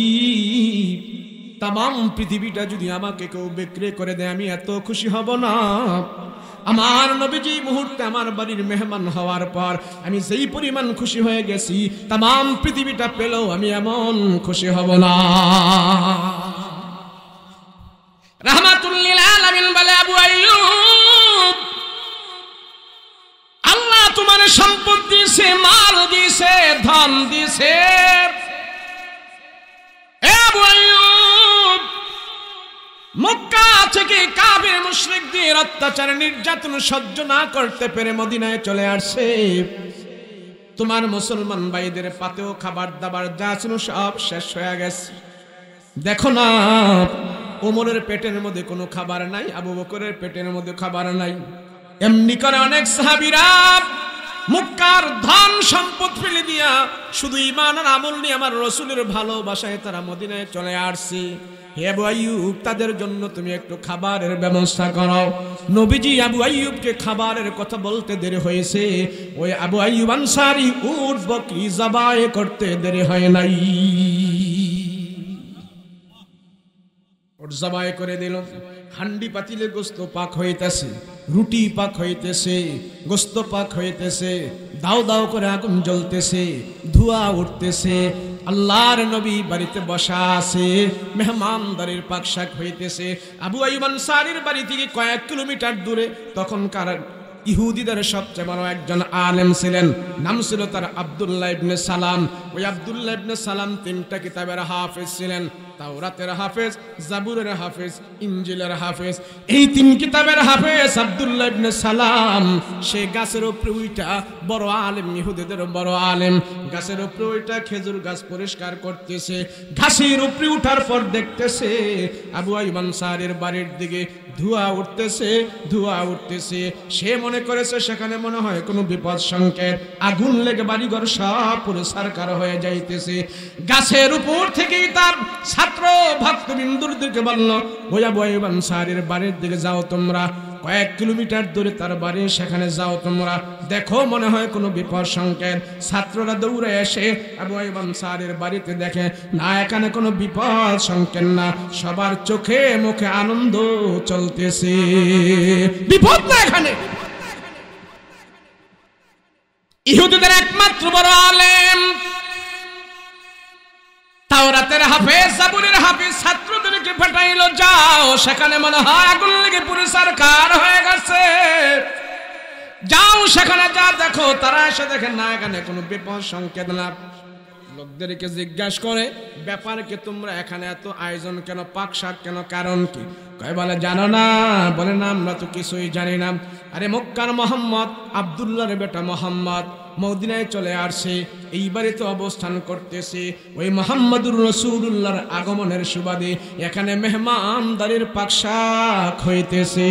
তাম পৃথিবীটা যদি আমাকে কেউ বিক্রি করে দেয় আমি এত খুশি হব না। আমার নবীজি মুহূর্তে আমার বাড়ির মেহমান হওয়ার পর আমি যেই পরিমাণ খুশি হয়ে গেছি, তাম পৃথিবীটা পেলেও আমি এমন খুশি হব না। রাহমাতুল লিল আলামিন বলে, আবু আইয়ুব, আল্লাহ তোমার সম্পদ দিয়েছে, মাল দিয়েছে, ধন দিয়েছে। আবু আইয়ুব, মক্কা থেকে কাফির মুশরিকদের অত্যাচার নির্যাতন সহ্য না করতে পেরে মদিনায় চলে আসছে। তোমার মুসলমান ভাইদের পাতেও খাবার দাবার যা ছিল সব শেষ হয়ে গেছে। দেখো না, ওমরের পেটের মধ্যে কোনো খাবার নাই, আবু বকরের পেটের মধ্যে খাবার নাই। এমনি করে অনেক সাহাবীরা মক্কার ধন সম্পদ ফেলে দিয়া শুধু ঈমান আর আমল নিয়ে আমার রাসূলের ভালোবাসায় তারা মদিনায় চলে আসছে। হে আবু আইয়ুব, তাদের জন্য তুমি একটু খাবারের ব্যবস্থা করো। নবীজি আবু আইয়ুবকে খাবারের কথা বলতে দেরি হয়েছে, ওই আবু আইয়ুব আনসারী উট বকরি জবাই করতে দেরি হয় নাই, জবাই করে দিল। হান্ডি পাতিলে গোস্ত পাক হইতেছে, রুটি পাক হইতেছে, গোস্ত পাক হইতেছে, দাও দাও করে আগুন জ্বলতেছে, ধোঁয়া উঠতেছে। আল্লাহর নবী বাড়িতে বসা আছে, মেহমানদারির পাক শাক হইতেছে। আবু আইয়ুব আনসারীর বাড়ি থেকে কয়েক কিলোমিটার দূরে তখনকার ইহুদিদের সবচেয়ে বড় একজন আলেম ছিলেন, নাম ছিল তার আব্দুল্লাহ ইবনে সালাম। ওই আব্দুল্লাহ ইবনে সালাম তিনটা কিতাবের হাফেজ ছিলেন, তাওরাতের হাফেজ, জাবুরের হাফেজ, ইনজিলের হাফেজ। এই তিন কিতাবের হাফেজ আব্দুল্লাহ ইবনে সালাম সে গাছের উপরে উইটা বড় আলেম, ইহুদিদের বড় আলেম। গাছের উপরে উইটা খেজুর গাছ পরিষ্কার করতেছে। ঘাসের উপরে উঠার পর দেখতেছে আবু আইয়ুব আনসারীর বাড়ির দিকে ধোঁয়া উঠতেছে, ধোঁয়া উঠতেছে। সে মনে করেছে সেখানে মনে হয় কোনো বিপদ সংকেত, আগুন লেগে বাড়িঘর সব পুরো সারকার হয়ে যাইতেছে। গাছের উপর থেকেই তার ছাত্র ভক্তবিন্দুর দিকে বলল, ওই আবু আইয়ুব আনসারীর বাড়ির দিকে যাও তোমরা, কয়েক কিলোমিটার দূরে তার বাড়ি, সেখানে যাও তোমরা, দেখো মনে হয় কোনো বিপদ সংকেত। ছাত্ররা দৌড়ে এসে আবু আইয়ুব আনসারীর বাড়িতে দেখে না, এখানে কোনো বিপদ সংকেত না, সবার চোখে মুখে আনন্দ চলতেছে, বিপদ না এখানে। ইহুদিদের একমাত্র বড় আলেম, তাওরাতের হাফেজ, জাবুরের হাফেজ ছাত্রদেরকে পাঠাইলো, যাও সেখানে মনে হয় আগুন লেগে পুরো সরকার হয়ে গেছে, যাও সেখানে যা দেখো। তারা এসে দেখে না, এখানে কোনো বিপদ সংকেত না। লোকদেরকে জিজ্ঞাসা করে, ব্যাপার কি, তোমরা এখানে এত আয়োজন কেন, পাক শাক কেন, কারণ কি? কয় বলে জানো না? বলে না, আমরা তো কিছুই জানি না। আরে মক্কার মোহাম্মদ, আব্দুল্লাহর বেটা মোহাম্মদ, মদিনায় চলে আসছে, এইবারে তো অবস্থান করতেছে। ওই মুহাম্মদুর রাসূলুল্লাহর আগমনের সুবাদে এখানে মেহমানদারির পাকশাক হইতেছে।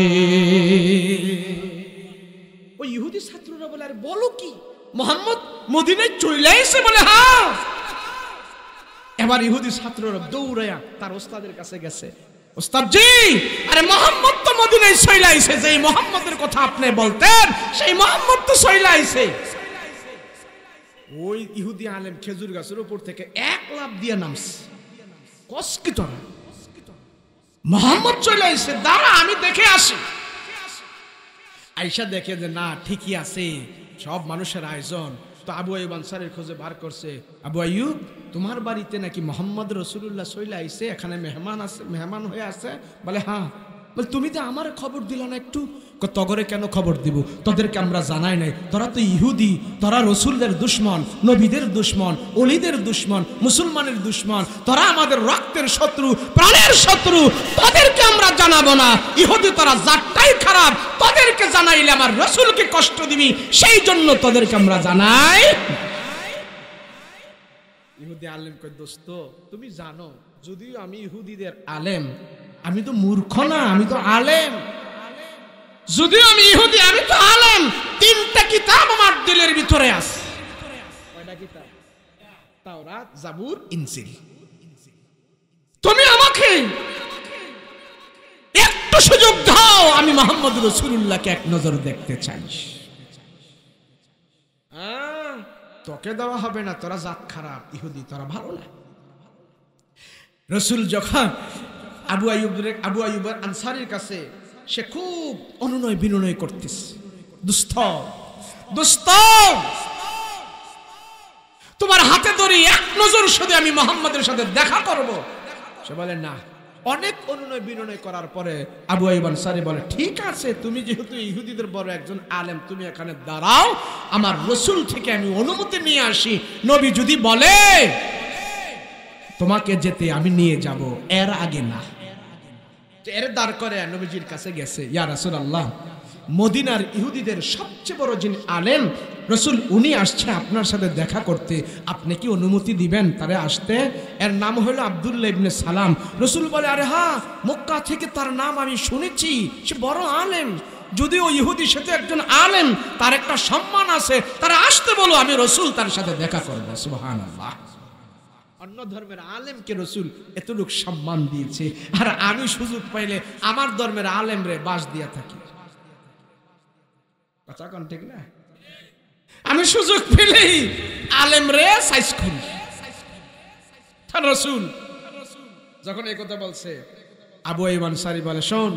ওই ইহুদি ছাত্ররা বলে, আর বলো কি, মুহাম্মদ মদিনায় চলে আসছে? বলে হ্যাঁ। এবার ইহুদি ছাত্ররা দৌড়ায়া তার ওস্তাদের কাছে গেছে, ওস্তাদ জি, আরে মুহাম্মদ তো মদিনায় চলে আইছে, যেই মুহাম্মদের কথা আপনি বলতেন সেই মুহাম্মদ তো চলে আইছে। ওই ইহুদি আলেম খেজুর গাছের উপর থেকে এক লাফ দিয়ে নামছে, কসকি তোরা, মুহাম্মদ চলে আইছে, দাঁড়া আমি দেখে আসি। আয়েশা দেখে যে না ঠিকই আছে, সব মানুষের আয়োজন। তো আবু আইয়ুব আনসারীর খোঁজে বার করছে, আবু আইয়ুব তোমার বাড়িতে নাকি মুহাম্মদ রাসূলুল্লাহ চলে আইছে, এখানে মেহমান আছে, মেহমান হয়ে আছে? বলে হ্যাঁ। বলে তুমি তো আমার খবর দিলা না একটু? তগরে কেন খবর দিব, তোদেরকে আমরা জানাই নাই, তোরা তো ইহুদি, তোরা রসুলদের দুশ্মন, নবীদের দুশ্মন, অলিদের দুশ্মন, মুসলমানের দুশ্মন, তোরা আমাদের রক্তের শত্রু, প্রাণের শত্রু, তোদেরকে আমরা জানাবো না। ইহুদি তোরা জাতটাই খারাপ, তোদেরকে জানাইলে আমার রসুলকে কষ্ট দিবি, সেই জন্য তোদেরকে আমরা জানাই। ইহুদি আলেম কয়, দোস্ত তুমি জানো যদিও আমি ইহুদিদের আলেম, আমি তো মূর্খ না, আমি তো আলেম। যদিও আমি ইহুদি, আমি তো আলেম। তিনটা কিতাব আমার দিলের ভিতরে আছে। কয়টা কিতাব? তাওরাত, জাবুর, ইনজিল। তুমি আমাকে একটু সুযোগ দাও, আমি মুহাম্মদ রাসূলুল্লাহকে এক নজর দেখতে চাই। তোকে দেওয়া হবে না, তোরা জাত খারাপ, ইহুদি তোরা ভালো না। রসুল যখন আবু আইয়ুব আনসারীর কাছে, সে খুব অনুনয় বিনয় করতেছে, দুস্থ দুস্থ তোমার হাতে ধরে এক নজর শুধু আমি মুহাম্মদের সাথে দেখা করব। সে বলে না। অনেক অনুনয় বিনয় করার পরে আবু আইয়ুব আনসারী বলে, ঠিক আছে, তুমি যেহেতু ইহুদিদের বড় একজন আলেম, তুমি এখানে দাঁড়াও, আমার রসুল থেকে আমি অনুমতি নিয়ে আসি, নবী যদি বলে তোমাকে যেতে আমি নিয়ে যাব, এর আগে না। এর দাঁড় করে নবীজির কাছে গেছে, ইয়া রাসূলুল্লাহ, মদিনার ইহুদিদের সবচেয়ে বড় যিনি আলেম রসুল, উনি আসছে আপনার সাথে দেখা করতে, আপনি কি অনুমতি দিবেন তারে আসতে? এর নাম হলো আব্দুল্লাহ ইবনে সালাম। রসুল বলে, আরে হ্যাঁ, মক্কা থেকে তার নাম আমি শুনেছি, সে বড় আলেম, যদিও ইহুদি সাথে একজন আলেম, তার একটা সম্মান আছে, তারা আসতে বলো, আমি রসুল তার সাথে দেখা করবো। সুবহানাল্লাহ। অন্য ধর্মের আলেমকে রসুল এতটুকু সম্মান দিয়েছে, আর আমি সুযোগ পাইলে আমার ধর্মের আলেম রে বাস দিয়া থাকি। কথা কোন ঠিক না? আমি সুযোগ পেলেই আলেম রে সাইজ করি। রসুল যখন এই কথা বলছে, আবু আইয়ুব আনসারী বলে, শোন,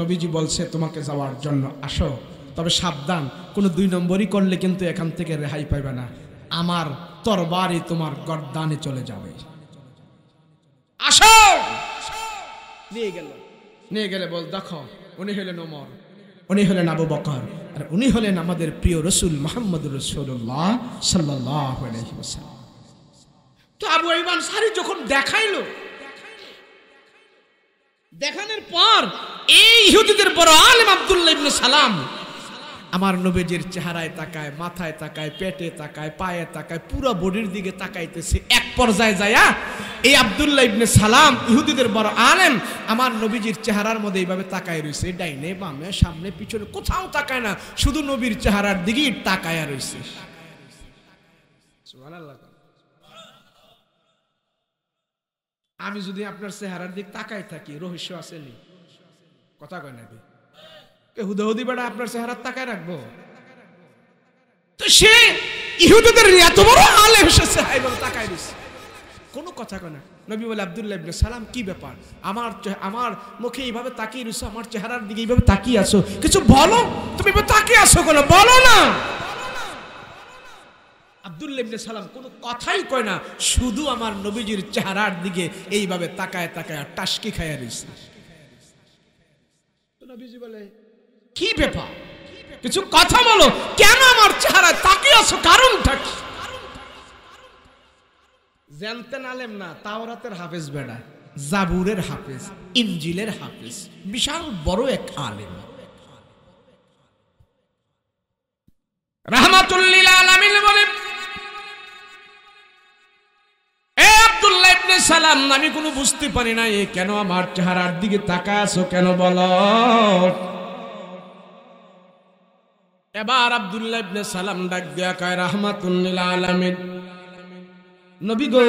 নবীজি বলছে তোমাকে যাওয়ার জন্য আসো, তবে সাবধান, কোনো 2 নম্বরই করলে কিন্তু এখান থেকে রেহাই পাইবে না, আমার তরবারি তোমার গর্দানে চলে যাবে। আসো। নিয়ে গেলে বল, দেখো উনি হলেন ওমর, উনি হলেন আবু বকর, আর উনি হলেন আমাদের প্রিয় রসুল মুহাম্মদুর রাসূলুল্লাহ সাল্লাল্লাহু আলাইহি ওয়াসাল্লাম। তো আবু আইয়ুব আনসারী যখন দেখাইলো, দেখানোর পর এই ইহুদিদের বড় আলেম আব্দুল্লাহ ইবনে সালাম আমার নবীজির চেহারায় তাকায়, মাথায় তাকায়, পেটে তাকায়, পায়ে তাকায়, পুরো বডির দিকে তাকাইতেছে। এক পর্যায়ে যায়া এই আব্দুল্লাহ ইবনে সালাম, ইহুদিদের বড় আলেম, আমার নবীজির চেহারার মধ্যে এইভাবে তাকায় রয়েছে, ডাইনে বামে সামনে পিছনে কোথাও তাকায় না, শুধু নবীর চেহারার দিকেই তাকায়া রয়েছে। সুবহানাল্লাহ। আমি যদি আপনার চেহারার দিক তাকাই থাকি, রহস্য আসেনি? কথা কয় নাকি? হুদাহুদি বেড়া আপনার চেহারা তাকায় রাখবো? তো সে ইহুদিদের এত বড় আলেম, সে চেহারা তাকায় দিছে, কোনো কথা কয় না। নবী বলে, আব্দুল্লাহ ইবনে সালাম, কি ব্যাপার, আমার মুখে এইভাবে তাকিয়ে রয়েছো, আমার চেহারার দিকে এইভাবে তাকিয়ে আছো, কিছু বলো, তুমি এভাবে তাকিয়ে আছো কেন, বলো না। আব্দুল্লাহ ইবনে সালাম কোনো কথাই কয় না, শুধু আমার নবীজির চেহারার দিকে এইভাবে তাকায় তাকায় টাসকি খায়া রয়েছে। তো নবীজি বলে, কি ব্যাপার, কিছু কথা বলো, কেন আমার চেহারায় তাকিয়ে আছো, কারণটা কি? জানতেন আলেম না, তাওরাতের হাফেজ বেড়া, জাবুরের হাফেজ, ইনজিলের হাফেজ, বিশাল বড় এক আলেম, রাহমাতুল লিল আলামিন বলে, এ আব্দুল্লাহ ইবনে সালাম, আমি কোনো বুঝতে পারি না কেন আমার চেহারার দিকে তাকায় আছো, কেন বলো। এবার আব্দুল্লাহ ইবনে সালাম ডাক দিয়া কয়, রাহমাতুল লিল আলামিন, নবী গো,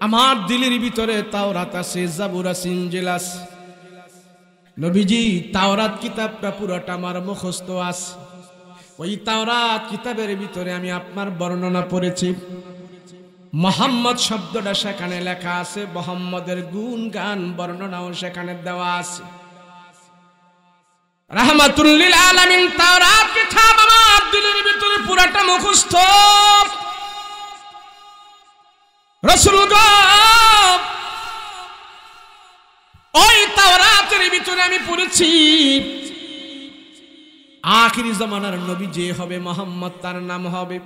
আমার দিলের ভিতরে তাওরাত আছে, জাবুর আছে, ইনজিল আছে। নবীজি, তাওরাত কিতাবটা পুরোটা আমার মুখস্থ আছে। ওই তাওরাত কিতাবের ভিতরে আমি আপনার বর্ণনা পড়েছি। মুহাম্মদ শব্দটা সেখানে লেখা আছে, মুহাম্মদের গুণ গান বর্ণনাও সেখানে দেওয়া আছে। রাহমাতুল লিল আলামিন তাওরাত কিতাব আমার দিলের ভিতরে পুরোটা মুখস্থ। রাসূল গো, ওই তাওরাতের ভিতরে আমি পড়েছি আখিরি জামানার নবী যে হবে মুহাম্মদ, তার নাম হবে,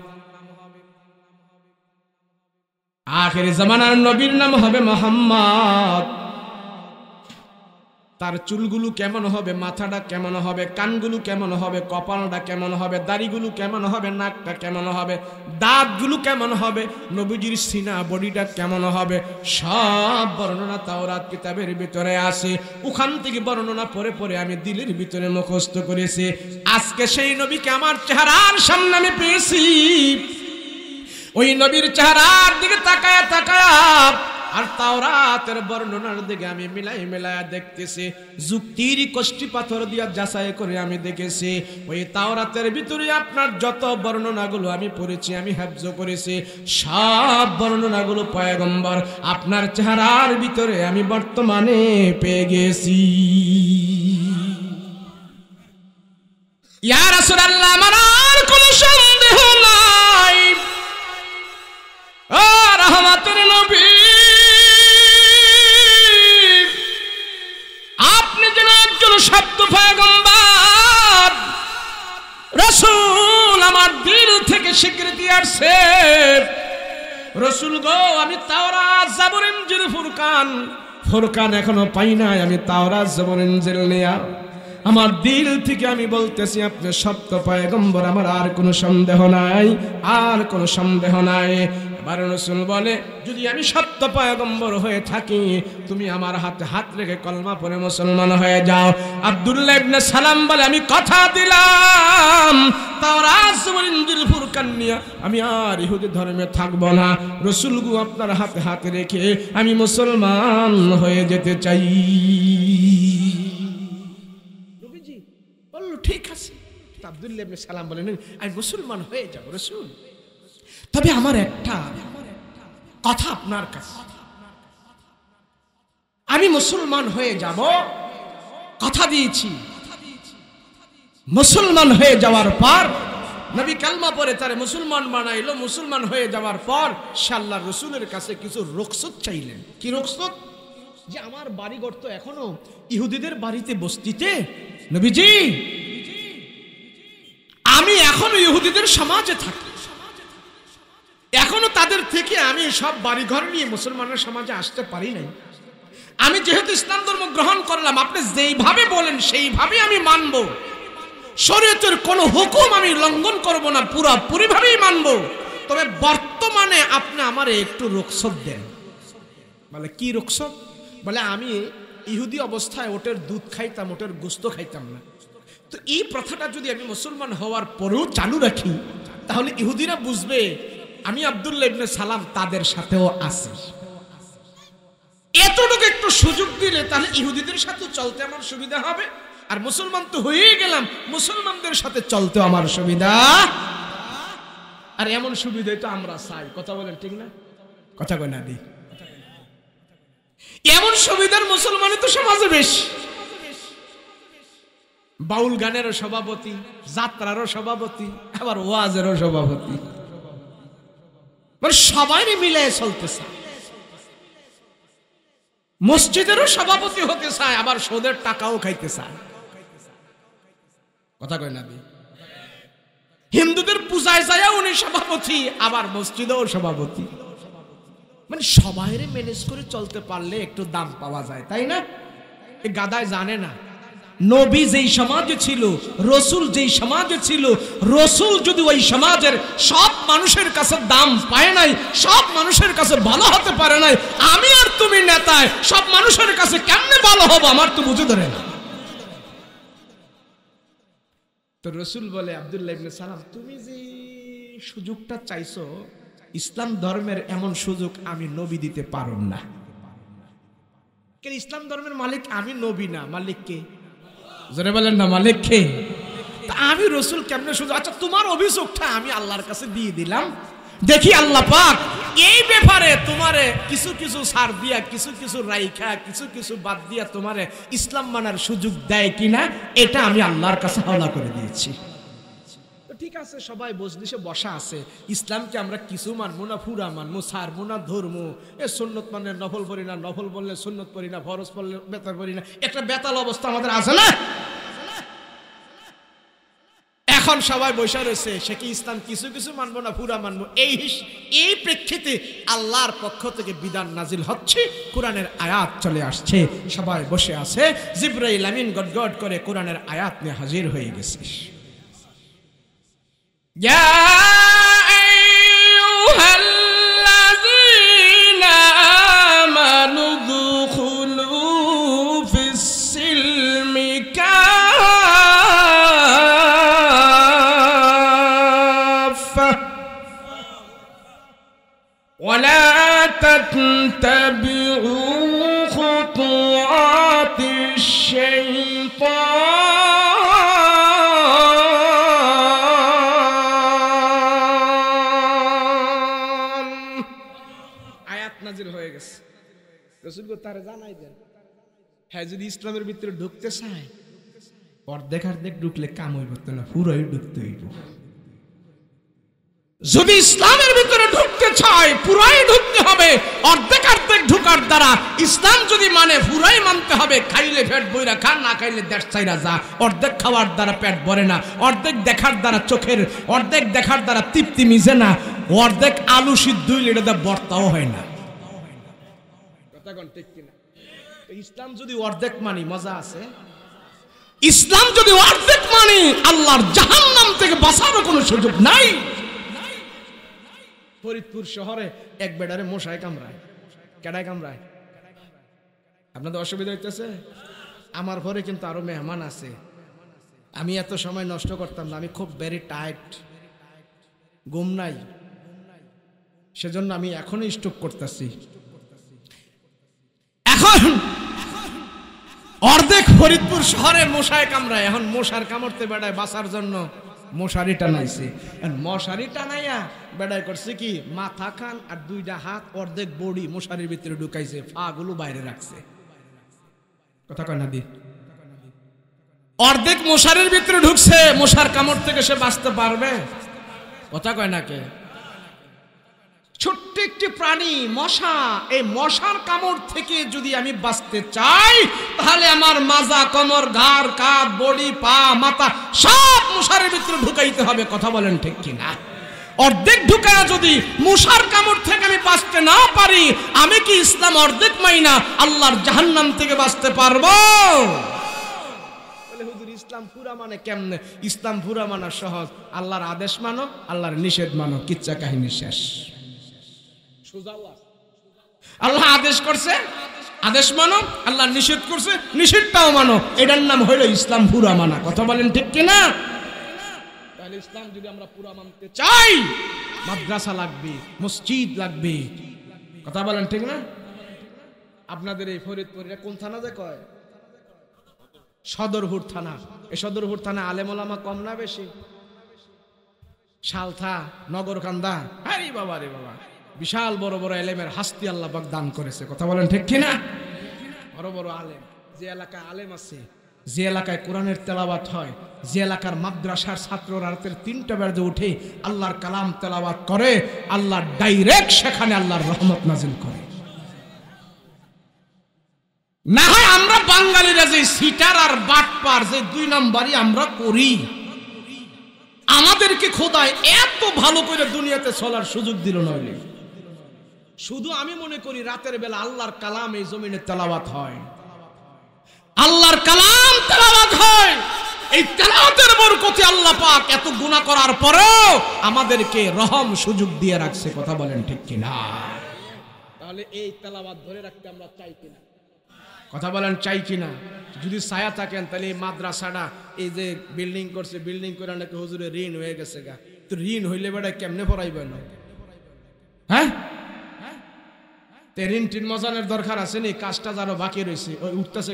আখিরি জামানার নবীর নাম হবে মুহাম্মদ। তার চুলগুলো কেমন হবে, মাথাটা কেমন হবে, কানগুলো কেমন হবে, কপালটা কেমন হবে, দাড়িগুলো কেমন হবে, নাকটা কেমন হবে, দাঁতগুলো কেমন হবে, নবীজির সিনা বডিটা কেমন হবে, সব বর্ণনা তাওরাত কিতাবের ভিতরে আছে। ওখান থেকে বর্ণনা পড়ে পড়ে আমি দিলের ভিতরে মুখস্থ করেছি। আজকে সেই নবীকে আমার চেহারার সামনে আমি পেয়েছি। ওই নবীর চেহারার দিকে তাকায়া তাকায়া আর তাওরাতের বর্ণনার দিকে আমি মিলায়া দেখতেছি। যুক্তির কষ্টি পাথর দিয়া যাচাই করে আমি দেখেছি, ওই তাওরাতের ভিতরে আপনার যত বর্ণনাগুলো আমি পড়েছি, আমি হেফজ করেছি, সব বর্ণনাগুলো পয়গম্বর আপনার চেহারার ভিতরে আমি বর্তমানে পেয়ে গেছি। ইয়া রাসূলুল্লাহ, আমার আর কোনো সন্দেহ নাই, ও রহমতের নবী, শব্দ পয়গম্বর রাসূল, আমার দিল থেকে স্বীকৃতি আসছে। রাসূল গো, আমি তাওরাত, জাবুর, ইনজিল, ফুরকান এখনো পাই নাই। আমি তাওরাত, জাবুর, ইনজিল নিয়া আমার দিল থেকে আমি বলতেছি আপনি সত্য পয়গম্বর, আমার আর কোনো সন্দেহ নাই, আর কোনো সন্দেহ নাই। এবার রাসূল বলে, যদি আমি সত্য পয়গম্বর হয়ে থাকি, তুমি আমার হাতে হাত রেখে কলমা পড়ে মুসলমান হয়ে যাও। আব্দুল্লাহ ইবনে সালাম বলে, আমি কথা দিলাম তাওরাত, জাবুর, ইনজিল, ফুরকান নিয়ে আমি আর ইহুদি ধর্মে থাকবো না। রাসূল গো, আপনার হাতে হাত রেখে আমি মুসলমান হয়ে যেতে চাই। ঠিক আছে, আব্দুল্লাহ ইবনে সালাম বলেন, আমি মুসলমান হয়ে যাব রাসূল। তবে আমার একটা কথা আপনার কাছে, আমি মুসলমান হয়ে যাব, কথা দিয়েছি। মুসলমান হয়ে যাওয়ার পর নবী কালমা পড়ে তারে মুসলমান বানাইলো। মুসলমান হয়ে যাওয়ার পর সে আল্লাহর রাসূলের কাছে কিছু রুখসত চাইলেন। কি রুখসত? যে আমার বাড়িঘর তো এখনো ইহুদিদের বাড়িতে বস্তিতে, নবীজি আমি এখনো ইহুদিদের সমাজে থাকি, এখনো তাদের থেকে আমি সব বাড়িঘর নিয়ে মুসলমানের সমাজে আসতে পারি নাই। আমি যেহেতু ইসলাম ধর্ম গ্রহণ করলাম, আপনি যেইভাবে বলেন সেইভাবে আমি মানব, শরীয়তের কোনো হুকুম আমি লঙ্ঘন করব না, পুরোপুরিভাবেই মানব। তবে বর্তমানে আপনি আমারে একটু রুখসত দেন। বলে, কি রুখসত? বলে, আমি ইহুদি অবস্থায় ওটের দুধ খাইতাম, ওটের গোস্ত খাইতাম না। তো এই প্রথাটা যদি আমি মুসলমান হওয়ার পরেও চালু রাখি, তাহলে ইহুদিরা বুঝবে আমি আব্দুল্লাহ ইবনে সালাম তাদের সাথেও আছি। এতটুকু একটু সুযোগ দিলে তাহলে ইহুদিদের সাথে চলতে আমার সুবিধা হবে, আর মুসলমান তো হয়ে গেলাম, মুসলমানদের সাথে চলতে আমার সুবিধা। আর এমন সুবিধাই তো আমরা চাই। কথা বলেন ঠিক না? কথা কই না দি? এমন সুবিধার মুসলমানই তো সমাজে বেশি। বাউল গানেরও সভাপতি, যাত্রারও সভাপতি, আবার ওয়াজেরও সভাপতি, মানে সবাই মিলে চলতে চায়। মসজিদেরও সভাপতি হতে চায়, আবার সুদের টাকাও খাইতে চায়। কথা কয় না? হিন্দুদের পূজায় যায় উনি সভাপতি, আবার মসজিদেও সভাপতি। মানে সবাইরে ম্যানেজ করে চলতে পারলে একটু দাম পাওয়া যায়, তাই না? এই গাদায় জানে না নবী যেই সমাজে ছিল, রসুল যেই সমাজে ছিল, রসুল যদি ওই সমাজের সব মানুষের কাছে দাম পায় নাই, সব মানুষের কাছে ভালো হতে পারে নাই, আমি আর তুমি নেতায় সব মানুষের কাছে কেমনে ভালো হবো আমার তো বুঝে ধরে না। তো রসুল বলে আব্দুল্লাহ ইবনে সালাম, তুমি যে সুযোগটা চাইছো ইসলাম ধর্মের এমন সুযোগ আমি নবী দিতে পারব না। ইসলাম ধর্মের মালিক আমি, নবী না, মালিক কে? জোরে বলেন না, মালিক কে? তা আমি রসুল কেমনে সুযোগ? আচ্ছা তোমার অভিযোগটা আমি আল্লাহর কাছে দিয়ে দিলাম, দেখি আল্লাহ পাক এই ব্যাপারে তোমারে কিছু কিছু ছাড় দিয়া, কিছু কিছু রাইখা, কিছু কিছু বাদ দিয়া তোমারে ইসলাম মানার সুযোগ দেয় কিনা, এটা আমি আল্লাহর কাছে হাওলা করে দিয়েছি। ঠিক আছে, সবাই বজলিসে বসা আছে, ইসলামকে আমরা কিছু মানবো না, পুরা মানবো, ছাড়বো না, ধরবো, এ সুন্নত মানে নফল পড়ি না, নফল বললে সুন্নত পড়ি না, ফরজ পড়লে বেতার পড়ি না, একটা বেতাল অবস্থা আমাদের আছে না? এখন সবাই বসে রয়েছে, সে কি ইসলাম কিছু কিছু মানবো না পুরা মানবো? এই প্রেক্ষিতে আল্লাহর পক্ষ থেকে বিধান নাজিল হচ্ছে, কোরআনের আয়াত চলে আসছে, সবাই বসে আছে, জিবরাইল আমিন গডগড করে কোরআনের আয়াত নিয়ে হাজির হয়ে গেছে। يا أيها الذين آمنوا ادخلوا في السلم كافة ولا تتبعوا خطوات الشيطان তারা জানাই দেন। হ্যাঁ, যদি ইসলামের ভিতরে ঢুকতে চায় অর্ধেক অর্ধেক ঢুকলে কাম হইব না, পুরোই ঢুকতে হইব। যদি ইসলামের ভিতরে ঢুকতে চায় পুরোই ঢুকতে হবে, অর্ধেক অর্ধেক ঢুকার দ্বারা ইসলাম যদি মানে পুরোই মানতে হবে। খাইলে পেট বইরা খা, না খাইলে দেশ চাইরা যা। অর্ধেক খাওয়ার দ্বারা পেট ভরে না, অর্ধেক দেখার দ্বারা চোখের, অর্ধেক দেখার দ্বারা তৃপ্তি মিজে না, অর্ধেক আলু সিদ্ধ হইলে এটা বর্তাও হয় না। ইসলাম যদি অর্ধেক মানি মজা আছে, ইসলাম যদি অর্ধেক মানি আল্লাহর জাহান্নাম থেকে বাঁচারও কোনো সুযোগ নাই। ফরিদপুর শহরে এক বেডারে মশায় কামড়ায়। কেডায় কামড়ায়? আপনাদের অসুবিধা হইতেছে? আমার ঘরে কিন্তু আরো মেহমান আছে, আমি এত সময় নষ্ট করতাম না, আমি খুব ভেরি টায়ার্ড, ঘুম নাই, সেজন্য আমি এখনো স্টপ করতেছি। এখন অর্ধেক ফরিদপুর শহরে মশায় কামড়ায়, এখন মশার কামড়তে বেড়ায় বাঁচার জন্য মশারি টানাইছে। মশারি টানাইয়া বেড়ায় করছে কি, মাথা খান আর দুইটা হাত অর্ধেক বডি মশারির ভিতরে ঢুকাইছে, পা গুলো বাইরে রাখছে। কথা কয় না দি? অর্ধেক মশারির ভিতরে ঢুকছে, মশার কামড় থেকে সে বাঁচতে পারবে? কথা কয় না কে? ছোট্ট একটি প্রাণী মশা, এই মশার কামড় থেকে যদি আমি বাঁচতে চাই তাহলে আমার মাজা, কোমর, ঘাড়, কাঁধ, বডি, পা, মাথা সব মশারের ভিতরে ঢুকাইতে হবে। কথা বলেন ঠিক কিনা? অর্ধেক ঢুকায় যদি মশার কামড় থেকে আমি বাঁচতে না পারি, আমি কি ইসলাম অর্ধেক মাইনা আল্লাহর জাহান্নাম থেকে বাঁচতে পারবো? বলে হুজুর ইসলাম পুরা মানে কেমনে? ইসলাম পুরা মানা সহজ, আল্লাহর আদেশ মানো, আল্লাহর নিষেধ মানো, কিচ্ছা কাহিনী শেষ। আল্লাহ আদেশ করছে, আদেশ মানো, আল্লাহ নিষেধ করছে, নিষেধটাও মানো, এটার নাম হইল ইসলাম পুরা মানা। কথা বলেন ঠিক কিনা? তাহলে ইসলাম যদি আমরা পুরা মানতে চাই, মাদ্রাসা লাগবে, মসজিদ লাগবে। কথা বলেন ঠিক না? আপনাদের এই ফরিদপুরে কোন থানা যে কয়? সদরপুর থানা। এই সদরপুর থানা আলেম ওলামা কম না বেশি? সালথা, নগরকান্দা, আরে বাবা রে বাবা, বিশাল বড় বড় এলেমের হাস্তি আল্লাহ পাক দান করেছে। কথা বলেন ঠিক কিনা? বড় বড় আলেম। যে এলাকায় আলেম আছে, যে এলাকায় কোরআনের তেলাওয়াত হয়, যে এলাকার মাদ্রাসার ছাত্ররা রাতের 3টা বাজে উঠে আল্লাহর কালাম তেলাওয়াত করে, আল্লাহ ডাইরেক্ট সেখানে আল্লাহর রহমত নাজিল করে। না হয় আমরা বাঙালিরা যে সিটার আর বাটপার, যে 2 নাম্বারই আমরা করি, আমাদেরকে খোদায় এত ভালো করে দুনিয়াতে চলার সুযোগ দিল নইলে। শুধু আমি মনে করি রাতের বেলা আল্লাহর কালাম এই জমিনে তেলাওয়াত হয়, আল্লাহর কালাম তেলাওয়াত হয়, এই তেলাওয়াতের বরকতে আল্লাহ পাক এত গুনাহ করার পরেও আমাদেরকে রহম সুযোগ দিয়ে রাখছে। কথা বলেন ঠিক কিনা? তাহলে এই তেলাওয়াত ধরে রাখতে আমরা চাই কিনা? কথা বলেন চাই কিনা? যদি ছায়া থাকেন তাহলে এই মাদ্রাসাটা এই যে বিল্ডিং করছে, বিল্ডিং করে নাকি হুজুরের ঋণ হয়ে গেছে গা, তো ঋণ হইলে বেটা কেমনে পড়াইবে না? হ্যাঁ, ঋণ টিন মজানের দরকার আছে নি? কাজটা যারও বাকি রয়েছে ওই উঠতেছে